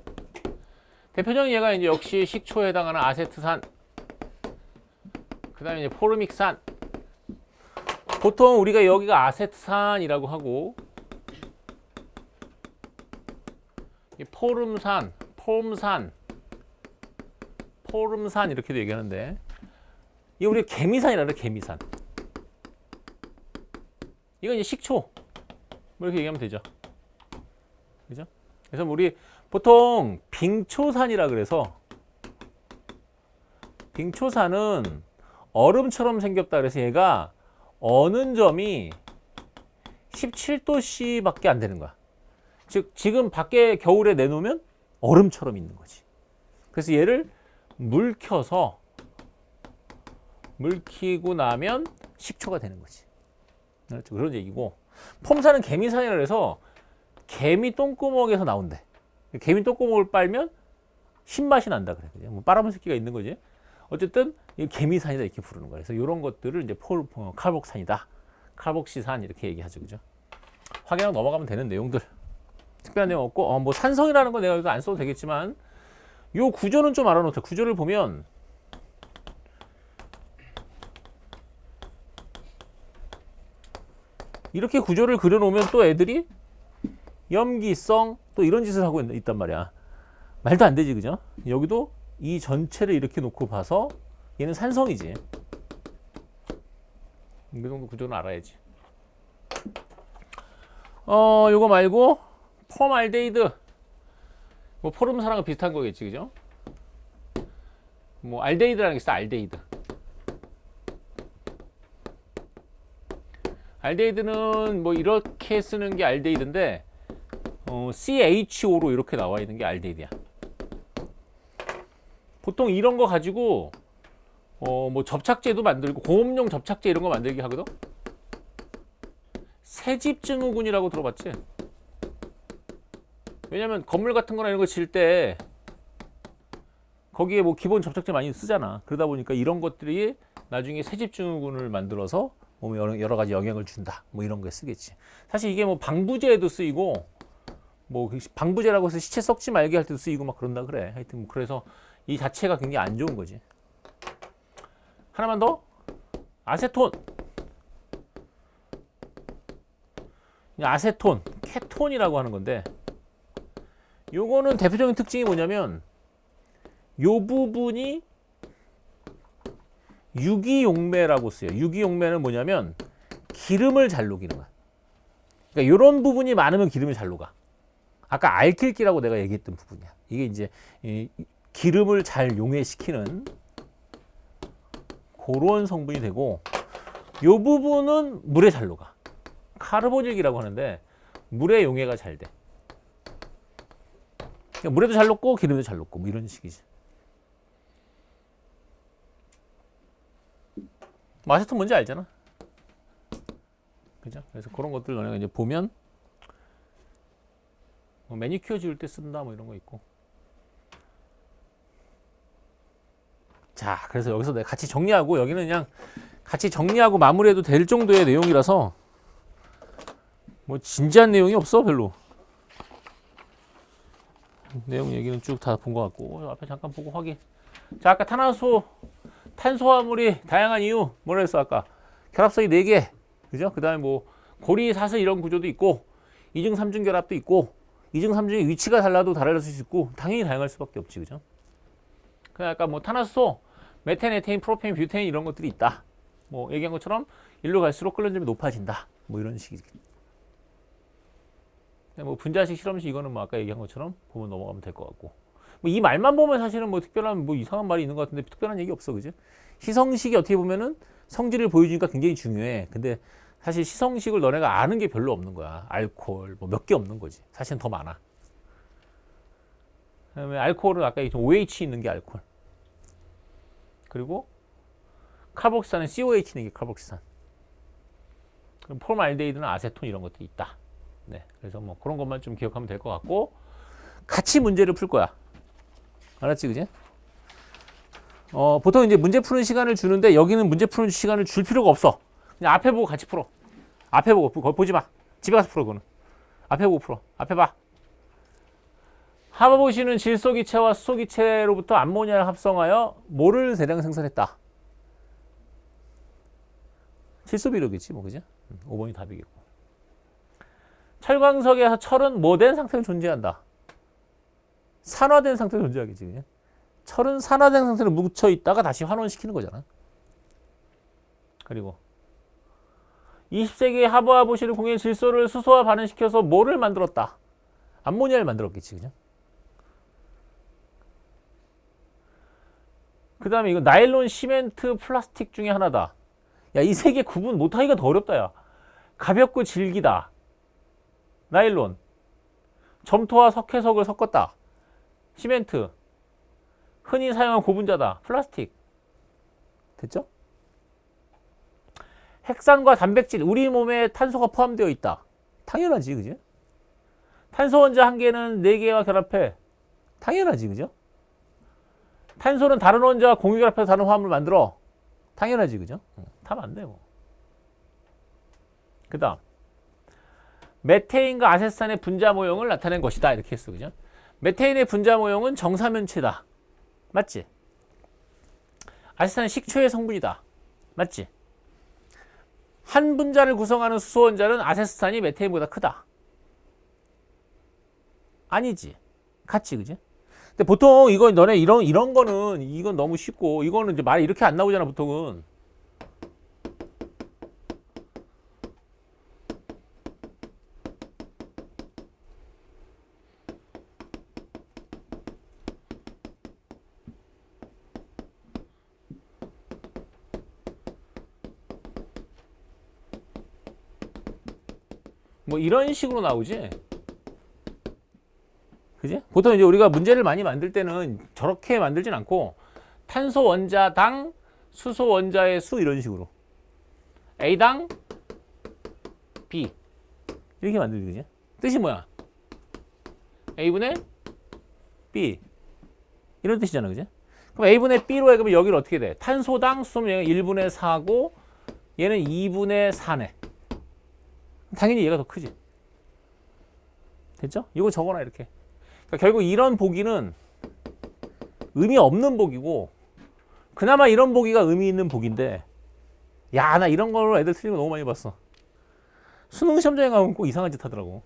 대표적인 예가 이제 역시 식초에 해당하는 아세트산. 그 다음에 이제 포르믹산. 보통 우리가 여기가 아세트산이라고 하고 포름산, 포름산 이렇게도 얘기하는데 이게 우리가 개미산이라 그래. 개미산. 이건 이제 식초 뭐 이렇게 얘기하면 되죠. 그죠? 그래서 우리 보통 빙초산이라 그래서 빙초산은 얼음처럼 생겼다 그래서 얘가 어는 점이 17도씨 밖에 안 되는 거야. 즉 지금 밖에 겨울에 내놓으면 얼음처럼 있는 거지. 그래서 얘를 물 켜서 물키고 나면 식초가 되는 거지. 그렇죠. 그런 얘기고, 폼사는 개미산이라 해서 개미 똥구멍에서 나온대. 개미 똥구멍을 빨면 신맛이 난다 그래. 뭐 빨아먹을 새끼가 있는 거지. 어쨌든 개미산이다 이렇게 부르는 거야. 그래서 이런 것들을 이제 칼복산이다, 칼복시산 이렇게 얘기하죠, 그죠? 확인하고 넘어가면 되는 내용들. 특별한 내용 없고, 뭐 산성이라는 건 내가 여기서 안 써도 되겠지만, 요 구조는 좀 알아놓자. 구조를 보면 이렇게 구조를 그려놓으면 또 애들이 염기성 또 이런 짓을 하고 있단 말이야. 말도 안 되지, 그죠? 여기도 이 전체를 이렇게 놓고 봐서 얘는 산성이지. 이 정도 구조는 알아야지. 요거 말고 폼알데히드, 뭐 포름사랑은 비슷한 거겠지, 그죠? 뭐 알데히드라는 게 있어. 알데히드. 알데히드는 뭐 이렇게 쓰는 게 알데히드인데, CHO로 이렇게 나와 있는 게 알데히드야. 보통 이런 거 가지고 뭐 접착제도 만들고, 고음용 접착제 이런 거 만들기 하거든. 새집증후군이라고 들어봤지? 왜냐면 건물 같은 거나 이런 거 질 때 거기에 뭐 기본 접착제 많이 쓰잖아. 그러다 보니까 이런 것들이 나중에 새집증후군을 만들어서 몸에 여러 가지 영향을 준다, 뭐 이런 거에 쓰겠지. 사실 이게 뭐 방부제에도 쓰이고, 뭐 방부제라고 해서 시체 썩지 말게 할 때도 쓰이고 막 그런다 그래. 하여튼 뭐 그래서 이 자체가 굉장히 안 좋은 거지. 하나만 더. 아세톤. 아세톤, 케톤이라고 하는 건데, 요거는 대표적인 특징이 뭐냐면 요 부분이 유기용매라고 써요. 유기용매는 뭐냐면 기름을 잘 녹이는 거야. 그러니까 이런 부분이 많으면 기름이 잘 녹아. 아까 알킬기라고 내가 얘기했던 부분이야. 이게 이제 기름을 잘 용해시키는 그런 성분이 되고, 요 부분은 물에 잘 녹아. 카르보닐기라고 하는데 물에 용해가 잘 돼. 그러니까 물에도 잘 녹고 기름도 잘 녹고 뭐 이런 식이지. 아세톤 뭔지 알잖아. 그죠? 그래서 그런 것들 너네가 이제 보면 뭐 매니큐어 지울 때 쓴다 뭐 이런 거 있고. 자, 그래서 여기서 내가 같이 정리하고, 여기는 그냥 같이 정리하고 마무리해도 될 정도의 내용이라서 뭐 진지한 내용이 없어 별로. 내용 얘기는 쭉 다 본 것 같고, 앞에 잠깐 보고 확인. 자, 아까 탄소화물이 다양한 이유 뭐라 했어 아까? 결합성이 4개, 그죠? 그 다음에 뭐 고리 사슬 이런 구조도 있고, 2중 3중 결합도 있고, 2중 3중의 위치가 달라도 달라질 수 있고, 당연히 다양할 수밖에 없지, 그죠? 그냥 아까 뭐 탄화수소, 메탄, 에테인, 프로페인, 뷰테인 이런 것들이 있다. 뭐 얘기한 것처럼 일로 갈수록 끓는 점이 높아진다. 뭐 이런 식이지. 뭐 분자식, 실험식 이거는 뭐 아까 얘기한 것처럼 보면 넘어가면 될 것 같고. 뭐 이 말만 보면 사실은 뭐 특별한 뭐 이상한 말이 있는 것 같은데 특별한 얘기 없어, 그죠? 시성식이 어떻게 보면은 성질을 보여주니까 굉장히 중요해. 근데 사실 시성식을 너네가 아는 게 별로 없는 거야. 알코올 뭐 몇 개 없는 거지. 사실은 더 많아. 그다음에 알코올은 아까 얘기했던 OH 있는 게 알코올. 그리고 카복시산은 COH 있는 게 카복시산. 그럼 폼알데히드는 아세톤 이런 것들이 있다. 네, 그래서 뭐 그런 것만 좀 기억하면 될 것 같고, 같이 문제를 풀 거야. 알았지, 그지? 보통 이제 문제 푸는 시간을 주는데 여기는 문제 푸는 시간을 줄 필요가 없어. 그냥 앞에 보고 같이 풀어. 앞에 보고, 거기 보지 마. 집에 가서 풀어, 그거는. 앞에 보고 풀어. 앞에 봐. 하버보시는 질소기체와 수소기체로부터 암모니아를 합성하여 뭐를 대량 생산했다. 질소비료겠지, 뭐, 그지? 5번이 답이겠고. 철광석에서 철은 뭐 된 상태로 존재한다. 산화된 상태로 존재하겠지, 그냥. 철은 산화된 상태로 뭉쳐 있다가 다시 환원시키는 거잖아. 그리고 20세기에 하버보시는 공해 질소를 수소와 반응시켜서 뭐를 만들었다. 암모니아를 만들었겠지, 그죠? 그 다음에 이거 나일론, 시멘트, 플라스틱 중에 하나다. 야, 이 세 개 구분 못하기가 더 어렵다, 야. 가볍고 질기다. 나일론. 점토와 석회석을 섞었다. 시멘트. 흔히 사용한 고분자다. 플라스틱. 됐죠? 핵산과 단백질, 우리 몸에 탄소가 포함되어 있다. 당연하지, 그지? 탄소 원자 한 개는 4개와 결합해. 당연하지, 그죠? 탄소는 다른 원자와 공유 결합해서 다른 화합을 만들어. 당연하지, 그죠? 다 맞네, 뭐. 그 다음. 메테인과 아세트산의 분자 모형을 나타낸 것이다. 이렇게 했어, 그죠? 메테인의 분자 모형은 정사면체다. 맞지? 아세트산은 식초의 성분이다. 맞지? 한 분자를 구성하는 수소 원자는 아세트산이 메테인보다 크다. 아니지. 같지, 그지? 근데 보통 이건 너네 이런 거는 이건 너무 쉽고 이거는 이제 말이 이렇게 안 나오잖아, 보통은. 뭐 이런 식으로 나오지. 그지? 보통 이제 우리가 문제를 많이 만들 때는 저렇게 만들진 않고 탄소 원자당 수소 원자의 수 이런 식으로 A당 B 이렇게 만들지, 그지? 뜻이 뭐야? A분의 B 이런 뜻이잖아, 그지? 그럼 A분의 B로 해. 그러면 여기를 어떻게 돼? 탄소당 수소면 얘가 1분의 4고 얘는 2분의 4네. 당연히 얘가 더 크지. 됐죠? 이거 적어놔, 이렇게. 그러니까 결국 이런 보기는 의미 없는 보기고, 그나마 이런 보기가 의미 있는 보기인데, 야, 나 이런 걸로 애들 틀린 거 너무 많이 봤어. 수능 시험장에 가면 꼭 이상한 짓 하더라고.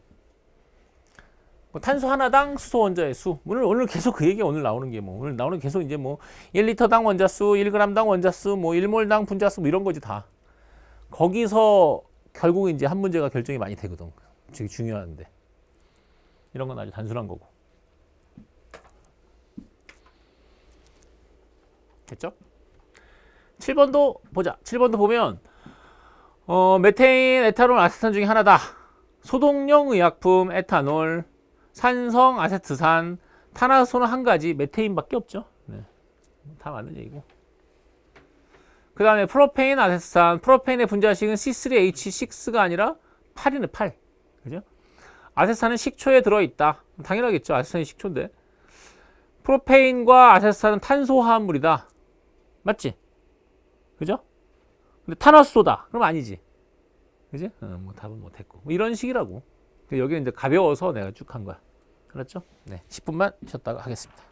뭐 탄소 하나당 수소 원자의 수. 오늘 계속 그 얘기가 오늘 나오는 게 뭐. 오늘 나오는 계속 이제 뭐 1리터당 원자수, 1g당 원자수, 뭐 1몰당 분자수 뭐 이런 거지 다. 거기서 결국 이제 한 문제가 결정이 많이 되거든. 되게 중요한데. 이런 건 아주 단순한 거고. 됐죠? 7번도 보자. 7번도 보면 메테인, 에탄올, 아세트산 중에 하나다. 소독용 의약품 에탄올, 산성 아세트산, 탄화수소는 한 가지, 메테인밖에 없죠. 네. 다 맞는 얘기고. 그 다음에 프로페인 아세트산, 프로페인의 분자식은 C3H6가 아니라 8이네, 8. 그죠? 아세트산은 식초에 들어있다. 당연하겠죠. 아세트산이 식초인데. 프로페인과 아세트산은 탄소 화합물이다. 맞지? 그죠? 근데 탄화수소다. 그럼 아니지. 그지? 뭐 답은 못했고. 뭐 이런 식이라고. 여기는 이제 가벼워서 내가 쭉 한 거야. 알았죠? 네. 10분만 쉬었다가 하겠습니다.